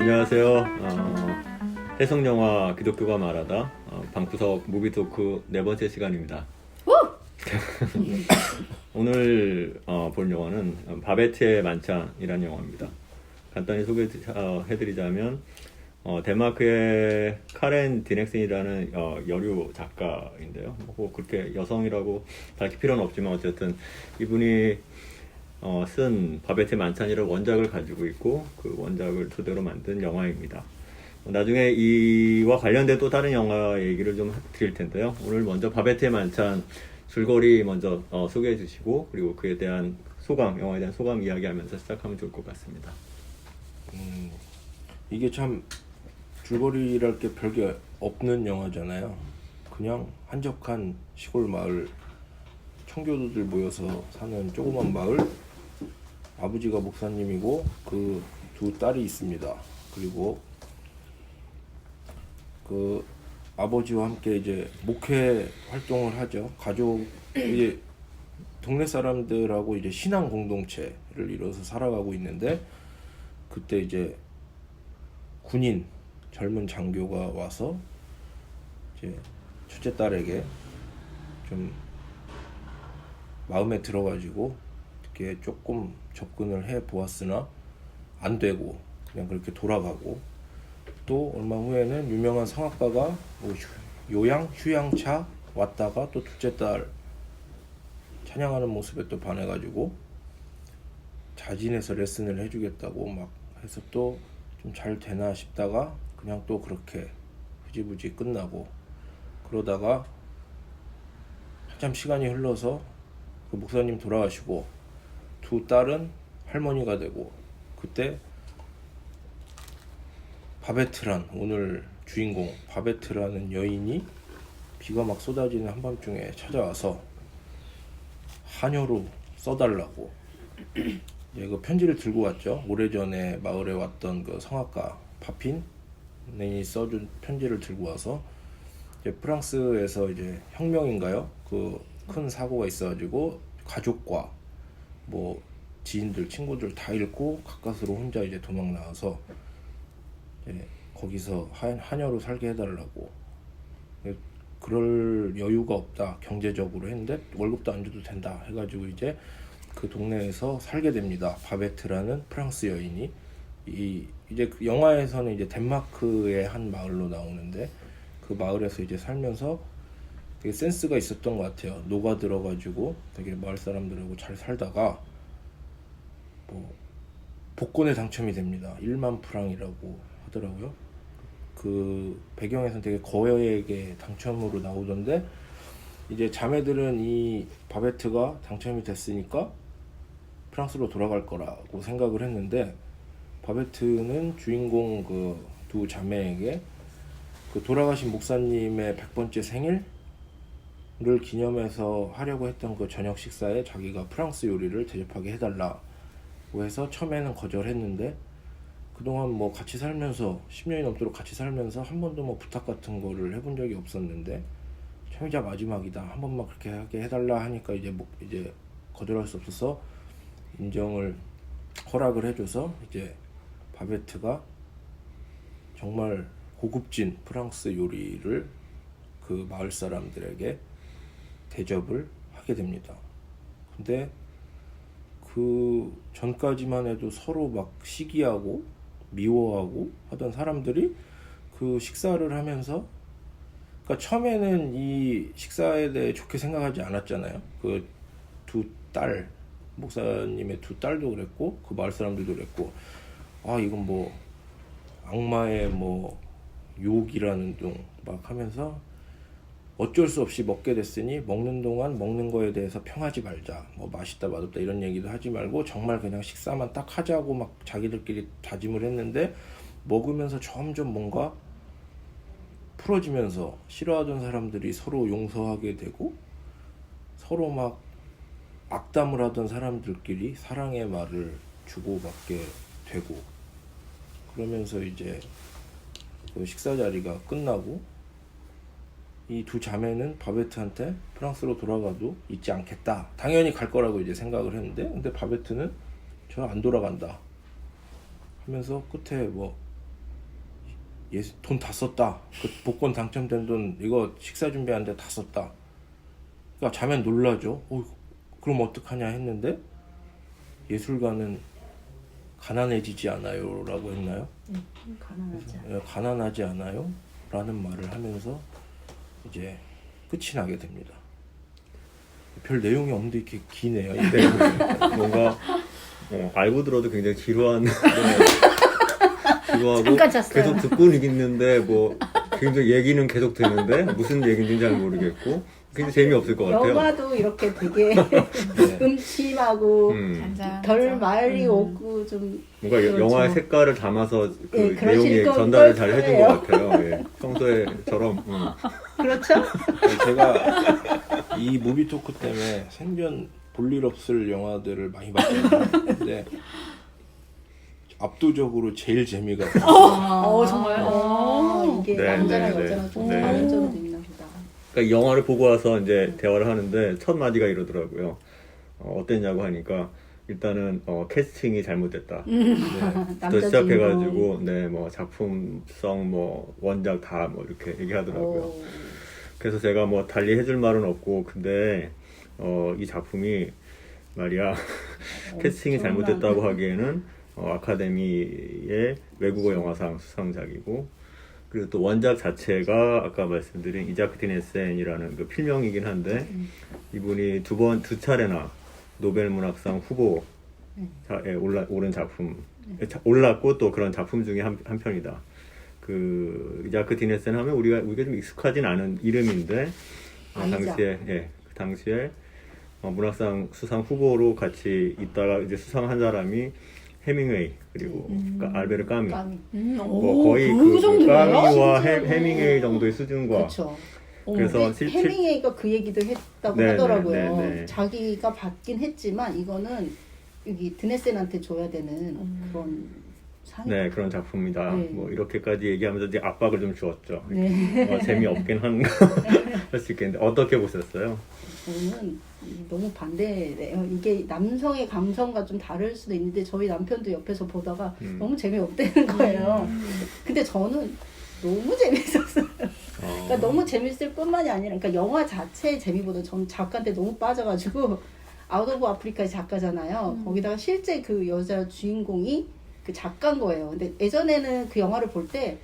안녕하세요. 해성영화 기독교가 말하다 방구석 무비토크 네 번째 시간입니다. 오늘 볼 영화는 바베트의 만찬이라는 영화입니다. 간단히 소개해드리자면 덴마크의 카렌 디넥센이라는 여류 작가인데요. 뭐 그렇게 여성이라고 밝힐 필요는 없지만 어쨌든 이분이 쓴 바베트의 만찬이라는 원작을 가지고 있고 그 원작을 토대로 만든 영화입니다. 나중에 이와 관련된 또 다른 영화 얘기를 좀 드릴 텐데요. 오늘 먼저 바베트의 만찬 줄거리 먼저 소개해 주시고 그리고 그에 대한 소감, 영화에 대한 소감 이야기하면서 시작하면 좋을 것 같습니다. 이게 참 줄거리랄 게 별게 없는 영화잖아요. 그냥 한적한 시골 마을, 청교도들 모여서 사는 조그만 마을, 아버지가 목사님이고 그 두 딸이 있습니다. 그리고 그 아버지와 함께 이제 목회 활동을 하죠. 가족, 이제 동네 사람들하고 이제 신앙 공동체를 이뤄서 살아가고 있는데, 그때 이제 군인 젊은 장교가 와서 이제 첫째 딸에게 좀 마음에 들어가지고 이렇게 조금 접근을 해 보았으나 안 되고 그냥 그렇게 돌아가고, 또 얼마 후에는 유명한 성악가가 뭐 요양 휴양차 왔다가 또 둘째 딸 찬양하는 모습에 또 반해가지고 자진해서 레슨을 해주겠다고 막 해서 또 좀 잘 되나 싶다가 그냥 또 그렇게 흐지부지 끝나고, 그러다가 한참 시간이 흘러서 그 목사님 돌아가시고 두 딸은 할머니가 되고, 그때 바베트란, 오늘 주인공 바베트라는 여인이 비가 막 쏟아지는 한밤중에 찾아와서 한여로 써달라고 이제 그 편지를 들고 왔죠. 오래전에 마을에 왔던 그 성악가 파핀이 써준 편지를 들고 와서, 이제 프랑스에서 이제 혁명인가요? 그 큰 사고가 있어가지고 가족과 뭐 지인들, 친구들 다 잃고 가까스로 혼자 이제 도망 나와서 이제 거기서 한여로 살게 해달라고. 그럴 여유가 없다, 경제적으로 했는데 월급도 안 줘도 된다 해가지고 이제 그 동네에서 살게 됩니다. 바베트라는 프랑스 여인이. 이제 그 영화에서는 이제 덴마크의 한 마을로 나오는데, 그 마을에서 이제 살면서 되게 센스가 있었던 것 같아요. 녹아 들어가지고 되게 마을 사람들하고 잘 살다가 뭐 복권에 당첨이 됩니다. 1만 프랑이라고 하더라고요. 그 배경에서는 되게 거액의 당첨으로 나오던데, 이제 자매들은 이 바베트가 당첨이 됐으니까 프랑스로 돌아갈 거라고 생각을 했는데, 바베트는 주인공 그 두 자매에게 그 돌아가신 목사님의 100번째 생일을 기념해서 하려고 했던 그 저녁 식사에 자기가 프랑스 요리를 대접하게 해달라고 해서 처음에는 거절했는데, 그동안 뭐 같이 살면서 10년이 넘도록 같이 살면서 한 번도 뭐 부탁 같은 거를 해본 적이 없었는데 처음이자 마지막이다, 한 번만 그렇게 하게 해달라 하니까 이제 거절할 수 없어서 허락을 해줘서 이제 바베트가 정말 고급진 프랑스 요리를 그 마을 사람들에게 대접을 하게 됩니다. 근데 그 전까지만 해도 서로 막 시기하고 미워하고 하던 사람들이 그 식사를 하면서, 그러니까 처음에는 이 식사에 대해 좋게 생각하지 않았잖아요. 그 두 딸, 목사님의 두 딸도 그랬고 그 마을 사람들도 그랬고, 아 이건 뭐 악마의 뭐 유혹이라는 둥 막 하면서 어쩔 수 없이 먹게 됐으니 먹는 동안 먹는 거에 대해서 평하지 말자, 뭐 맛있다 맛없다 이런 얘기도 하지 말고 정말 그냥 식사만 딱 하자고 막 자기들끼리 다짐을 했는데, 먹으면서 점점 뭔가 풀어지면서 싫어하던 사람들이 서로 용서하게 되고, 서로 막 악담을 하던 사람들끼리 사랑의 말을 주고받게 되고, 그러면서 이제 그 식사 자리가 끝나고 이 두 자매는 바베트한테 프랑스로 돌아가도 잊지 않겠다, 당연히 갈 거라고 이제 생각을 했는데, 근데 바베트는 저 안 돌아간다 하면서 끝에 뭐 돈 다 썼다. 그 복권 당첨된 돈 이거 식사 준비하는데 다 썼다. 그러니까 자면 놀라죠. 그럼 어떡하냐 했는데 예술가는 가난해지지 않아요 라고 했나요? 가난하지 않아. 가난하지 않아요? 라는 말을 하면서 이제 끝이 나게 됩니다. 별 내용이 없는데 이렇게 기네요. 이 내용이. 뭔가 알고 들어도 굉장히 지루한 지루하고 잠깐 잤어요. 계속 듣고는 있는데 뭐 굉장히 얘기는 계속 되는데 무슨 얘기인지 잘 모르겠고 굉장히 재미없을 것 같아요. 영화도 이렇게 되게 네. 음침하고 잔잔하죠. 결말이 오고 좀 뭔가 그렇죠. 영화의 색깔을 담아서 그 예, 그러실 내용에 걸 전달을 잘 해준 거예요. 것 같아요. 예. 평소에처럼. 그렇죠? 제가 이 무비 토크 때문에 생전 볼 일 없을 영화들을 많이 봤거든요. 근데 압도적으로 제일 재미가 정말요? 이게 네, 남자나 네, 여자나 네. 좀 네. 다른 점도 있나 보다. 그러니까 영화를 보고 와서 이제 대화를 하는데 첫 마디가 이러더라고요. 어땠냐고 하니까 일단은 캐스팅이 잘못됐다. 또 남자 시작해가지고 뭐 작품성 뭐 원작 다 뭐 이렇게 얘기하더라고요. 그래서 제가 뭐 달리 해줄 말은 없고 근데 이 작품이 말이야 캐스팅이 잘못됐다고 하기에는 아카데미의 외국어 영화상 수상작이고 그리고 또 원작 자체가 아까 말씀드린 이자크 디네센이라는 그 필명이긴 한데 이분이 두 차례나 노벨 문학상 후보에 오른 작품 올랐고 또 그런 작품 중에 한 편이다. 그 이자크 디네센 하면 우리가 좀 익숙하진 않은 이름인데 그 당시에 문학상 수상 후보로 같이 있다가 이제 수상한 사람이 해밍웨이 그리고 알베르 까미. 뭐 거의 그 까미와 해밍웨이 정도의 수준과 그렇죠. 그래서 해밍웨이가 그 얘기도 했다고 네, 하더라고요. 네, 네. 자기가 받긴 했지만 이거는 여기 드네센한테 줘야 되는 그런 상이. 네 그런 작품이다. 네. 뭐 이렇게까지 얘기하면서 이제 압박을 좀 주었죠. 네. 재미없긴 한가 할 수 있겠는데 어떻게 보셨어요? 저는 너무 반대래요. 이게 남성의 감성과 좀 다를 수도 있는데 저희 남편도 옆에서 보다가 너무 재미없다는 거예요. 근데 저는 너무 재밌었어요. 그러니까 너무 재밌을 뿐만이 아니라 그러니까 영화 자체의 재미보다 저는 작가한테 너무 빠져가지고 아웃 오브 아프리카의 작가잖아요. 거기다가 실제 그 여자 주인공이 그 작가인 거예요. 근데 예전에는 그 영화를 볼 때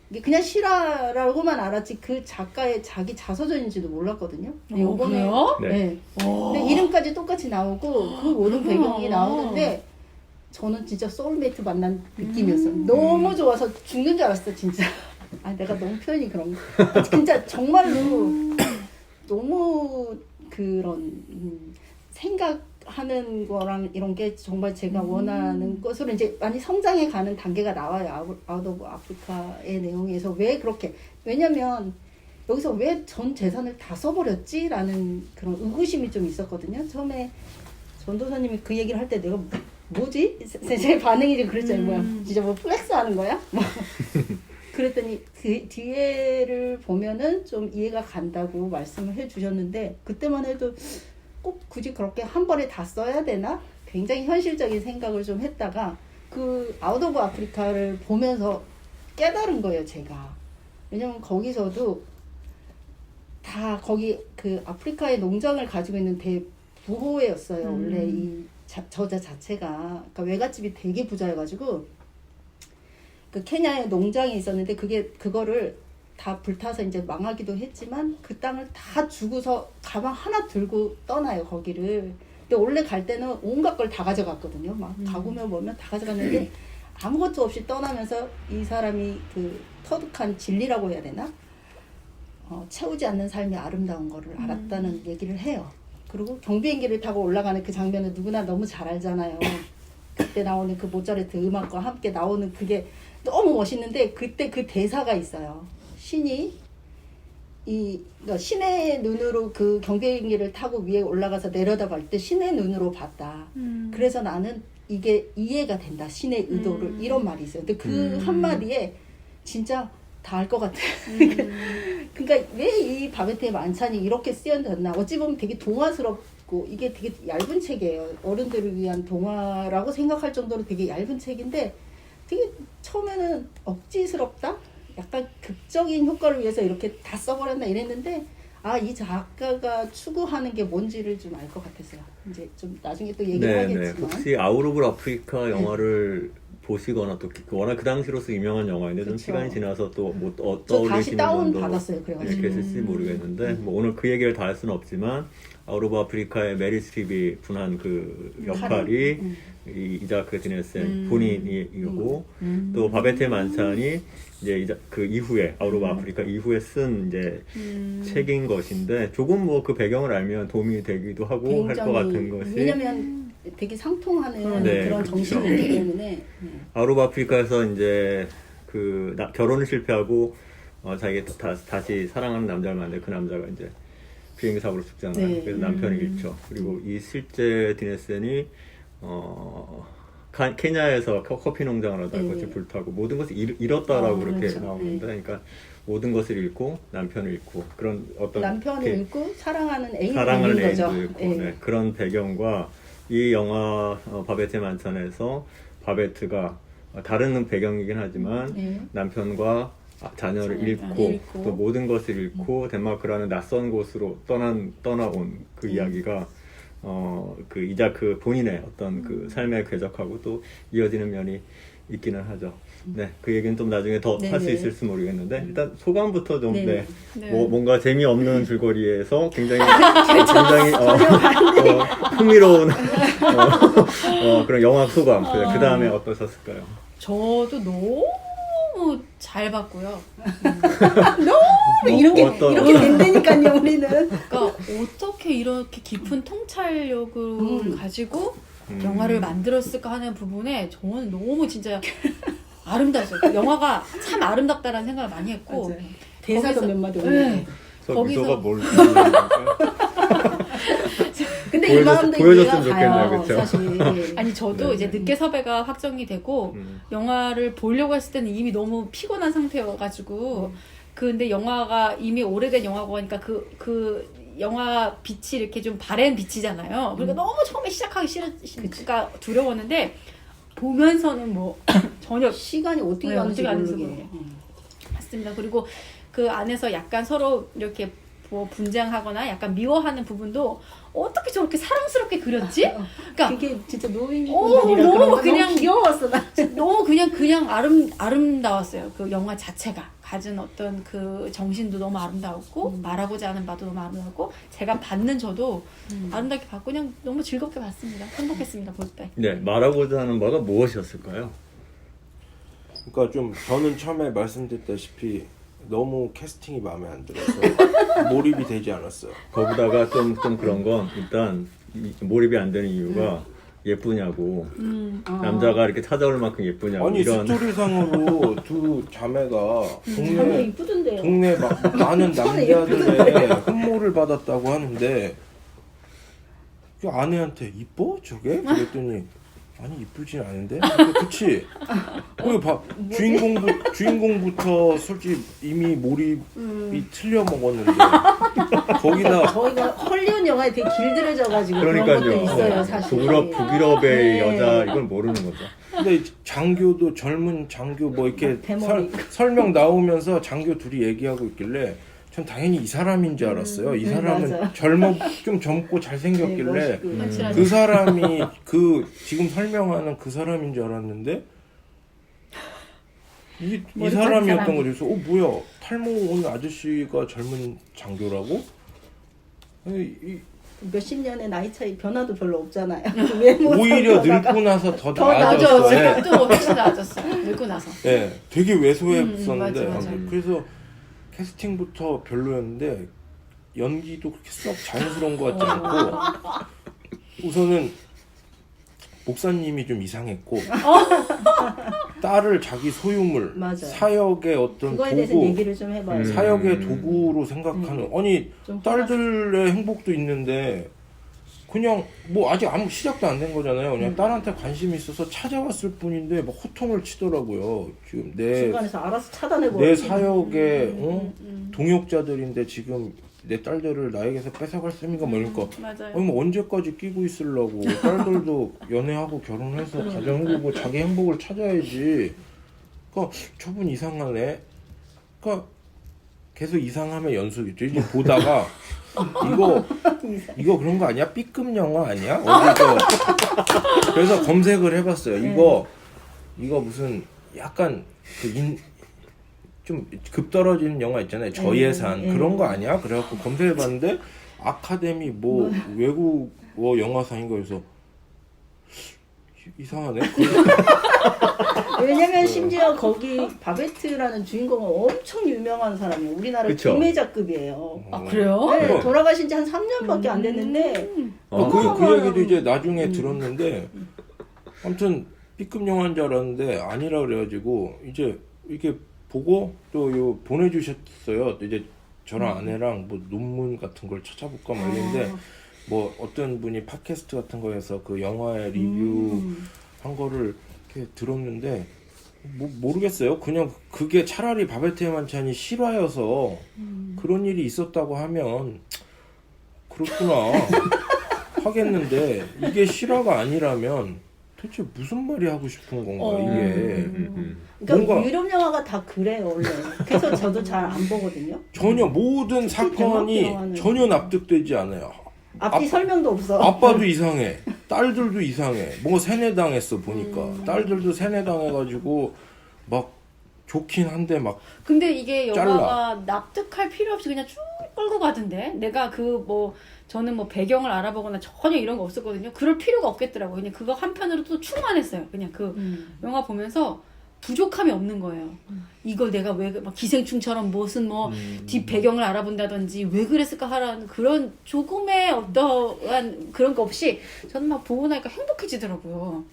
이게 그냥 실화라고만 알았지 그 작가의 자기 자서전인지도 몰랐거든요. 요거는 그래요? 네. 근데 이름까지 똑같이 나오고 그 모든 배경이 나오는데 저는 진짜 소울메이트 만난 느낌이었어요. 너무 좋아서 죽는 줄 알았어 진짜. 내가 너무 표현이 그런 거. 진짜 정말로 너무 그런 생각하는 거랑 이런 게 정말 제가 원하는 것으로 이제 많이 성장해 가는 단계가 나와요. 아웃 오브 아프리카의 내용에서 왜 그렇게 왜냐면 여기서 왜 전 재산을 다 써버렸지라는 그런 의구심이 좀 있었거든요. 처음에 전도사님이 그 얘기를 할 때 내가 뭐지? 제 반응이 좀 그랬잖아요. 뭐야, 진짜 뭐 플렉스 하는 거야? 뭐. 그랬더니 그 뒤에를 보면은 좀 이해가 간다고 말씀을 해주셨는데 그때만 해도 꼭 굳이 그렇게 한 번에 다 써야 되나? 굉장히 현실적인 생각을 좀 했다가 그 아웃 오브 아프리카를 보면서 깨달은 거예요, 제가. 왜냐면 거기서도 다 거기 그 아프리카의 농장을 가지고 있는 대부호였어요. 원래 이 저자 자체가. 그러니까 외갓집이 되게 부자여가지고 그 케냐에 농장이 있었는데 그거를 다 불타서 이제 망하기도 했지만 그 땅을 다 주고서 가방 하나 들고 떠나요, 거기를. 근데 원래 갈 때는 온갖 걸 다 가져갔거든요. 막 가구면 뭐면 다 가져갔는데 아무것도 없이 떠나면서 이 사람이 그 터득한 진리라고 해야 되나? 채우지 않는 삶이 아름다운 거를 알았다는 얘기를 해요. 그리고 경비행기를 타고 올라가는 그 장면은 누구나 너무 잘 알잖아요. 그때 나오는 그 모차르트 음악과 함께 나오는 그게 너무 멋있는데 그때 그 대사가 있어요. 신이 그러니까 신의 눈으로 그 경비행기를 타고 위에 올라가서 내려다볼 때 신의 눈으로 봤다. 그래서 나는 이게 이해가 된다. 신의 의도를 이런 말이 있어요. 근데 그 한마디에 진짜 다 알 것 같아요. 그러니까 왜 이 바베트의 만찬이 이렇게 쓰여졌나. 어찌 보면 되게 동화스럽고 이게 되게 얇은 책이에요. 어른들을 위한 동화라고 생각할 정도로 되게 얇은 책인데 되게 처음에는 억지스럽다? 약간 극적인 효과를 위해서 이렇게 다 써버렸나 이랬는데 이 작가가 추구하는 게 뭔지를 좀 알 것 같았어요. 이제 좀 나중에 또 얘기를 하겠지만 혹시 아웃 오브 아프리카 영화를 보시거나 또 워낙 그 당시로서 유명한 영화인데 좀 그쵸. 시간이 지나서 또 뭐 저 다시 떠올리시는 다운 분도 받았어요. 그래가지고 계실지 모르겠는데 뭐 오늘 그 얘기를 다 할 수는 없지만 아웃 오브 아프리카의 메리 스트립이 분한 그 역할이 이 이자크 디네센 본인이고 또 바베테 만찬이 이제 그 이후에 아웃 오브 아프리카 이후에 쓴 이제 책인 것인데 조금 뭐 그 배경을 알면 도움이 되기도 하고 할 것 같은 것이 왜냐면 되게 상통하는 네, 그런 그쵸. 정신이 있기 때문에 아웃 오브 아프리카에서 이제 그 결혼을 실패하고 자기가 다시 사랑하는 남자를 만나는데 그 남자가 이제 비행기 사고로 죽잖아요. 네. 그래서 남편을 잃죠. 그리고 이 실제 디네센이 케냐에서 커피 농장을 하다가 네. 그것이 불타고 모든 것을 잃었다라고 그렇게 그렇죠. 나오는데, 그러니까 모든 것을 잃고 남편을 잃고 그런 어떤 남편을 이렇게 잃고 사랑하는 애인을 사랑하는 잃는 거죠. 애인도 있고 네. 네, 그런 배경과 이 영화 바베트 만찬에서 바베트가 다른 배경이긴 하지만 네. 남편과 자녀를 잃고 또 모든 것을 잃고 덴마크라는 낯선 곳으로 떠나온 그 이야기가 그 이자크 본인의 어떤 그 삶의 궤적하고 또 이어지는 면이 있기는 하죠. 네, 그 얘기는 좀 나중에 더 할 수 네네. 있을지 모르겠는데 일단 소감부터 좀 네네. 뭔가 재미없는 줄거리에서 굉장히 흥미로운 그런 영화 소감. 그 다음에 어떠셨을까요? 저도 너무 잘 봤고요. 이렇게 된다니까요, 우리는. 그러니까 어떻게 이렇게 깊은 통찰력을 가지고 영화를 만들었을까 하는 부분에 저는 너무 진짜 아름다웠어요. 영화가 참 아름답다라는 생각을 많이 했고 맞아요. 대사도 거기서- 몇 마디 네. 오는데. 저 거기서- 미소가 뭘 의미하는지 근데 이 마음도 보여줬으면 이해가 가요, 좋겠네요, 그쵸? 사실. 아니 저도 네. 이제 늦게 섭외가 확정이 되고 영화를 보려고 했을 때는 이미 너무 피곤한 상태여가지고 근데 영화가 이미 오래된 영화고 하니까 그 영화 빛이 이렇게 좀 바랜 빛이잖아요. 그러니까 너무 처음에 시작하기 싫으니까 두려웠는데 보면서는 뭐 전혀 시간이 어떻게 네, 가는지 어떻게 가는지 모르게. 모르게. 맞습니다. 그리고 그 안에서 약간 서로 이렇게 뭐 분쟁하거나 약간 미워하는 부분도 어떻게 저렇게 사랑스럽게 그렸지? 그러니까 그게 진짜 노인분들이랑 너무 그런 거 그냥- 너무 귀여웠어 나. 너무 그냥 아름다웠어요. 그 영화 자체가 가진 어떤 그 정신도 너무 아름다웠고 말하고자 하는 바도 너무 아름다웠고 제가 받는 저도 아름답게 봤고 그냥 너무 즐겁게 봤습니다. 행복했습니다 볼 때. 네, 말하고자 하는 바가 무엇이었을까요? 그러니까 좀 저는 처음에 말씀드렸다시피 너무 캐스팅이 마음에 안 들어서 몰입이 되지 않았어요. 거기다가 좀 그런 건 일단 몰입이 안 되는 이유가 예쁘냐고 남자가 이렇게 찾아올 만큼 예쁘냐고 아니 이런 스토리상으로 두 자매가 정말 이쁘던데요. 동네 많은 남자들의 흠모를 받았다고 하는데 그 아내한테 이뻐 저게? 그랬더니 아니 이쁘진 않은데? 그치? 주인공부터 솔직히 이미 몰입이 틀려 먹었는데 거기다 저희가 헐리우드 영화에 되게 길들여져가지고 그런 것도 그러니까요. 있어요 사실. 북유럽의 네. 여자 이걸 모르는 거죠. 근데 장교도 젊은 장교 뭐 이렇게 대머리. 설명 나오면서 장교 둘이 얘기하고 있길래 전 당연히 이 사람인 줄 알았어요. 이 사람은 맞아. 좀 젊고 잘생겼길래 네, 멋있고. 확실하죠. 그 사람이 지금 설명하는 그 사람인 줄 알았는데 이 머리 사람이었던 큰 거죠. 그래서 뭐야 탈모 온 아저씨가 젊은 장교라고? 몇십 년의 나이 차이 변화도 별로 없잖아요. 외모 오히려 상태가. 늙고 나서 더 더 맞아. 나아졌어요. 체격도 훨씬 나아졌어요. 늙고 나서. 네, 되게 왜소했었는데 맞아. 그래서 캐스팅부터 별로였는데 연기도 그렇게 썩 자연스러운 것 같지 않고 우선은 목사님이 좀 이상했고 딸을 자기 소유물 맞아요. 사역의 어떤 그거에 대해서 도구 얘기를 좀 해봐요. 사역의 도구로 생각하는 아니 좀 딸들의 행복도 있는데 그냥 뭐 아직 아무 시작도 안 된 거잖아요. 그냥 딸한테 관심이 있어서 찾아왔을 뿐인데 막 호통을 치더라고요. 지금 중간에서 알아서 차단해버려. 내 사역의 동역자들인데 지금 내 딸들을 나에게서 뺏어갈 셈인가 뭐 이러니까 맞아요. 아니 뭐 언제까지 끼고 있으려고 딸들도 연애하고 결혼해서 가정 꾸리고 자기 행복을 찾아야지. 그러니까 저분 이상하네. 그러니까 계속 이상하면 연속이죠. 이제 보다가 이거 그런 거 아니야? B급 영화 아니야? 어디서 그래서 검색을 해봤어요. 이거 무슨 약간 좀 급 떨어지는 영화 있잖아요. 저예산 그런 거 아니야? 그래갖고 검색해봤는데 아카데미 뭐 외국어 영화상인 거여서 이상하네. 왜냐면 심지어 거기 바베트라는 주인공은 엄청 유명한 사람이에요. 우리나라 그쵸? 김혜자급이에요. 아 그래요? 네, 돌아가신 지 한 3년밖에 안 됐는데 그 얘기도 이제 나중에 들었는데 아무튼 B급 영화인 줄 알았는데 아니라 그래가지고 이제 이렇게 보고 또 요 보내주셨어요. 이제 저랑 아내랑 뭐 논문 같은 걸 찾아볼까 막 이랬는데 뭐 어떤 분이 팟캐스트 같은 거에서 그 영화의 리뷰 한 거를 이렇게 들었는데 뭐 모르겠어요. 그냥 그게 차라리 바베트의 만찬이 실화여서 그런 일이 있었다고 하면 그렇구나 하겠는데 이게 실화가 아니라면 대체 무슨 말이 하고 싶은 건가 이게 그러니까 뭔가 유럽 영화가 다 그래요 원래. 그래서 저도 잘 안 보거든요. 전혀 모든 대박 사건이 영화는. 전혀 납득되지 않아요. 앞뒤 설명도 없어. 아빠도 이상해. 딸들도 이상해. 뭔가 세뇌당했어 보니까. 딸들도 세뇌당해가지고 막 좋긴 한데 막 근데 이게 잘라. 영화가 납득할 필요 없이 그냥 쭉 끌고 가던데 내가 저는 뭐 배경을 알아보거나 전혀 이런 거 없었거든요. 그럴 필요가 없겠더라고요. 그냥 그거 한편으로 또 충만했어요. 그냥 그 영화 보면서 부족함이 없는 거예요. 이걸 내가 왜 막 기생충처럼 무슨 뭐 뒷 배경을 알아본다든지 왜 그랬을까 하라는 그런 조금의 어떠한 그런 거 없이 저는 막 보고 나니까 행복해지더라고요.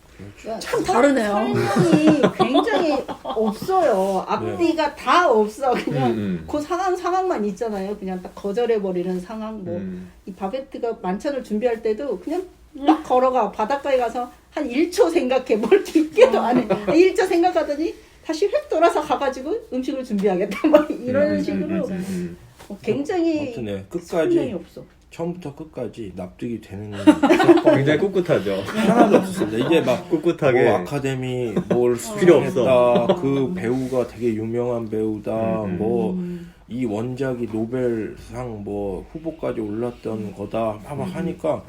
그러니까 참 다르네요. 설명이 굉장히 없어요. 앞뒤가 다 없어. 그냥 그 상황만 있잖아요. 그냥 딱 거절해버리는 상황. 뭐 이 바베트가 만찬을 준비할 때도 그냥 딱 걸어가 바닷가에 가서 한 1초 생각해. 뭘 깊게도 안 해. 1초 생각하더니 다시 획 돌아서 가가지고 음식을 준비하겠다. 막 이런 식으로 굉장히 아무튼 네, 설명이 끝까지 없어. 처음부터 끝까지 납득이 되는 굉장히 꿋꿋하죠. 하나도 없었습니다. 이게 막 꿋꿋하게 뭐 아카데미 뭘 필요 수상했다. 그 배우가 되게 유명한 배우다. 뭐 이 원작이 노벨상 뭐 후보까지 올랐던 거다. 막 하니까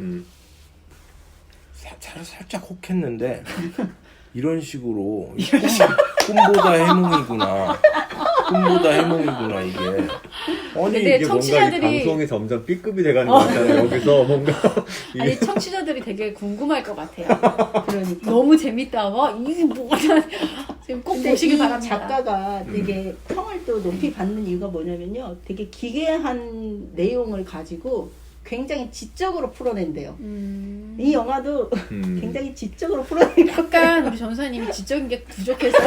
살짝 혹했는데 이런 식으로 꿈보다 해몽이구나. 꿈보다 해몽이구나 이게. 아니 근데 이게 뭔가 이 청취자들이- 방송이 점점 B급이 돼가는 것 같잖아요. 여기서 뭔가 아니 청취자들이 되게 궁금할 것 같아요. 그러니까. 너무 재밌다. 와 이게 뭐가 지금 꼭 근데 보시길 이 바랍니다. 작가가 되게 평을 또 높이 받는 이유가 뭐냐면요. 되게 기괴한 내용을 가지고 굉장히 지적으로 풀어낸대요. 이 영화도 굉장히 지적으로 풀어내니까 약간 우리 전사님이 지적인 게 부족해서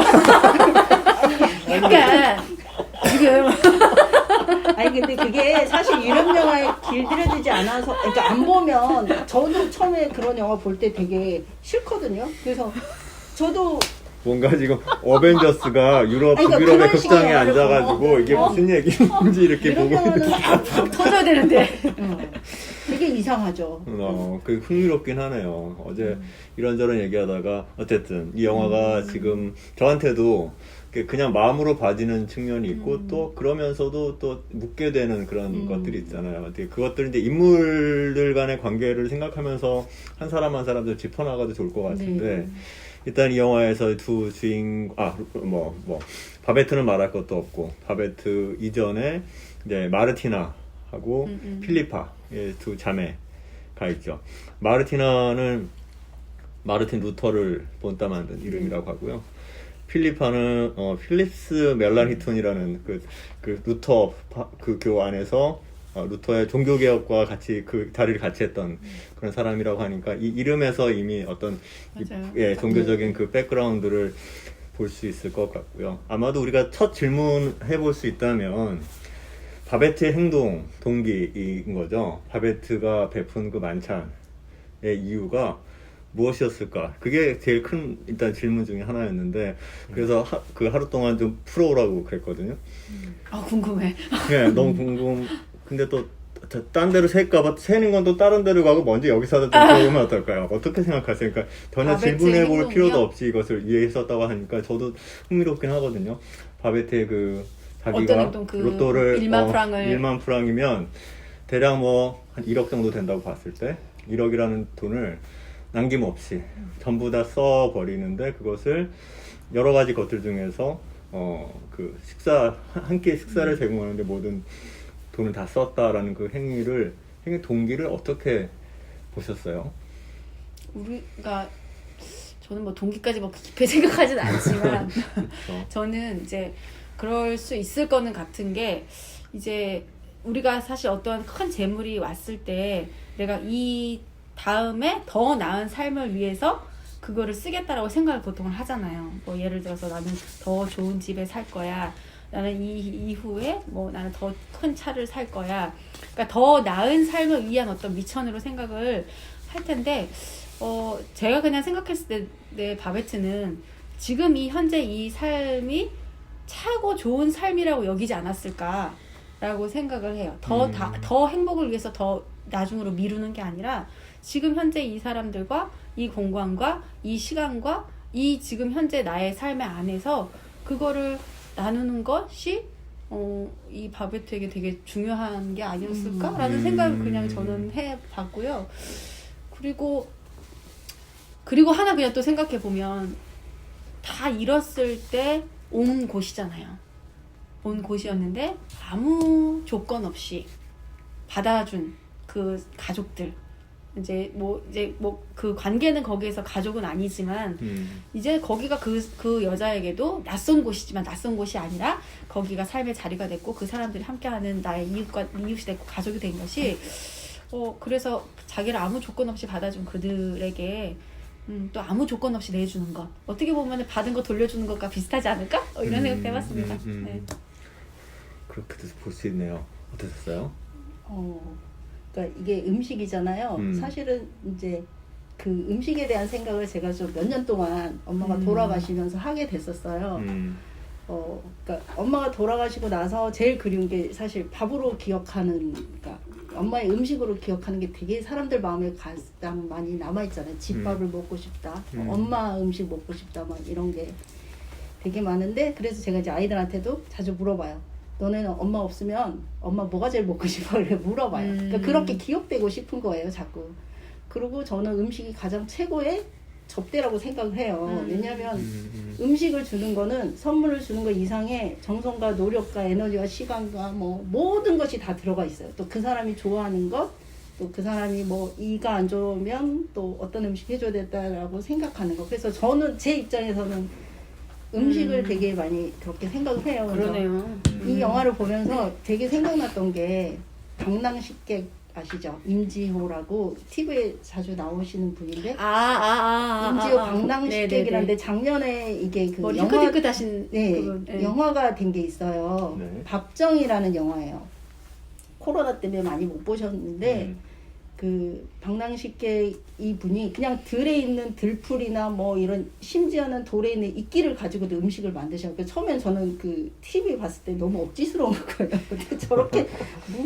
약간 지금 아니 근데 그게 사실 유럽 영화에 길들여지지 않아서 그러니까 안 보면 저도 처음에 그런 영화 볼 때 되게 싫거든요. 그래서 저도 뭔가 지금 어벤져스가 유럽 아니, 그러니까 북유럽의 그런 극장에 식의 앉아가지고 이게 무슨 얘기인지 이렇게 유럽 보고 영화는 터져야 되는데 되게 이상하죠. 그 흥미롭긴 하네요. 어제 이런저런 얘기하다가 어쨌든 이 영화가 지금 저한테도 그냥 마음으로 봐지는 측면이 있고 또 그러면서도 또 묻게 되는 그런 것들이 있잖아요. 어떻게 그것들 이제 인물들 간의 관계를 생각하면서 한 사람 한 사람도 짚어나가도 좋을 것 같은데 일단 이 영화에서 두 바베트는 말할 것도 없고 바베트 이전에 이제 마르티나하고 필리파의 두 자매가 있죠. 마르티나는 마르틴 루터를 본따 만든 이름이라고 하고요. 필리파는 필립스 멜란히톤이라는 그 루터 그 교 안에서 루터의 종교개혁과 같이 그 자리를 같이 했던 그런 사람이라고 하니까 이 이름에서 이미 어떤 종교적인 그 백그라운드를 볼 수 있을 것 같고요. 아마도 우리가 첫 질문 해볼 수 있다면 바베트의 행동 동기인 거죠. 바베트가 베푼 그 만찬의 이유가 무엇이었을까? 그게 제일 큰 일단 질문 중에 하나였는데 그래서 그 하루 동안 좀 풀어오라고 그랬거든요. 아 궁금해. 네, 너무 궁금. 근데 또 딴 데로 셀까봐 세는 건 또 다른 데로 가고 먼저 여기서 하다 좀 들어보면 어떨까요? 어떻게 생각하세요? 그러니까 전혀 바베트의 질문해볼 행동이요? 필요도 없이 이것을 이해했었다고 하니까 저도 흥미롭긴 하거든요. 바베트의 그 어떤 자기가 행동, 그 로또를 1만 프랑을 1만 프랑이면 대략 뭐 한 1억 정도 된다고 봤을 때 1억이라는 돈을 남김없이 전부 다 써버리는데 그것을 여러 가지 것들 중에서 그 식사 한 끼 식사를 제공하는데 모든 돈을 다 썼다라는 그 행위 동기를 어떻게 보셨어요? 우리가 저는 뭐 동기까지 뭐 깊게 생각하지는 않지만 그렇죠. 저는 이제 그럴 수 있을 거는 같은 게 이제 우리가 사실 어떠한 큰 재물이 왔을 때 내가 이 다음에 더 나은 삶을 위해서 그거를 쓰겠다라고 생각을 보통 하잖아요. 뭐 예를 들어서 나는 더 좋은 집에 살 거야. 나는 이 이후에 뭐 나는 더 큰 차를 살 거야. 그러니까 더 나은 삶을 위한 어떤 미천으로 생각을 할 텐데 제가 그냥 생각했을 때 내 바베트는 지금 이 현재 이 삶이 차고 좋은 삶이라고 여기지 않았을까라고 생각을 해요. 더 행복을 위해서 더 나중으로 미루는 게 아니라 지금 현재 이 사람들과 이 공간과 이 시간과 이 지금 현재 나의 삶의 안에서 그거를 나누는 것이 이 바베트에게 되게 중요한 게 아니었을까라는 생각을 그냥 저는 해봤고요. 그리고 하나 그냥 또 생각해 보면 다 잃었을 때 온 곳이잖아요. 온 곳이었는데 아무 조건 없이 받아준 그 가족들 이제 그 관계는 거기에서 가족은 아니지만 이제 거기가 그 여자에게도 낯선 곳이지만 낯선 곳이 아니라 거기가 삶의 자리가 됐고 그 사람들이 함께하는 나의 이웃이 됐고 가족이 된 것이 그래서 자기를 아무 조건 없이 받아준 그들에게 또 아무 조건 없이 내주는 것 어떻게 보면 받은 거 돌려주는 것과 비슷하지 않을까? 이런 생각 해봤습니다. 네. 그렇게도 볼 수 있네요. 어떠셨어요? 그러니까 이게 음식이잖아요. 사실은 이제 그 음식에 대한 생각을 제가 좀 몇 년 동안 엄마가 돌아가시면서 하게 됐었어요. 그러니까 엄마가 돌아가시고 나서 제일 그리운 게 사실 밥으로 기억하는, 그러니까 엄마의 음식으로 기억하는 게 되게 사람들 마음에 가장 많이 남아있잖아요. 집밥을 먹고 싶다, 엄마 음식 먹고 싶다, 막 이런 게 되게 많은데, 그래서 제가 이제 아이들한테도 자주 물어봐요. 너네는 엄마 없으면 엄마 뭐가 제일 먹고 싶어? 이렇게 물어봐요. 그러니까 그렇게 기억되고 싶은 거예요, 자꾸. 그리고 저는 음식이 가장 최고의 접대라고 생각을 해요. 왜냐하면 음식을 주는 거는 선물을 주는 것 이상의 정성과 노력과 에너지와 시간과 뭐 모든 것이 다 들어가 있어요. 또 그 사람이 좋아하는 것, 또 그 사람이 뭐 이가 안 좋으면 또 어떤 음식 해줘야 된다라고 생각하는 거. 그래서 저는 제 입장에서는 음식을 되게 많이 그렇게 생각을 해요. 그러네요. 이 영화를 보면서 되게 생각났던 게 방랑식객 아시죠? 임지호라고 TV에 자주 나오시는 분인데 임지호 방랑식객이라는데 작년에 이게 그 머리 영화 삐끗하신 그분. 네. 영화가 된 게 있어요. 네. 밥정이라는 영화예요. 코로나 때문에 많이 못 보셨는데 그 방랑식객 이 분이 그냥 들에 있는 들풀이나 뭐 이런 심지어는 돌에 있는 이끼를 가지고도 음식을 만드셔요. 처음엔 저는 그 TV 봤을 때 너무 억지스러운 거예요. 근데 저렇게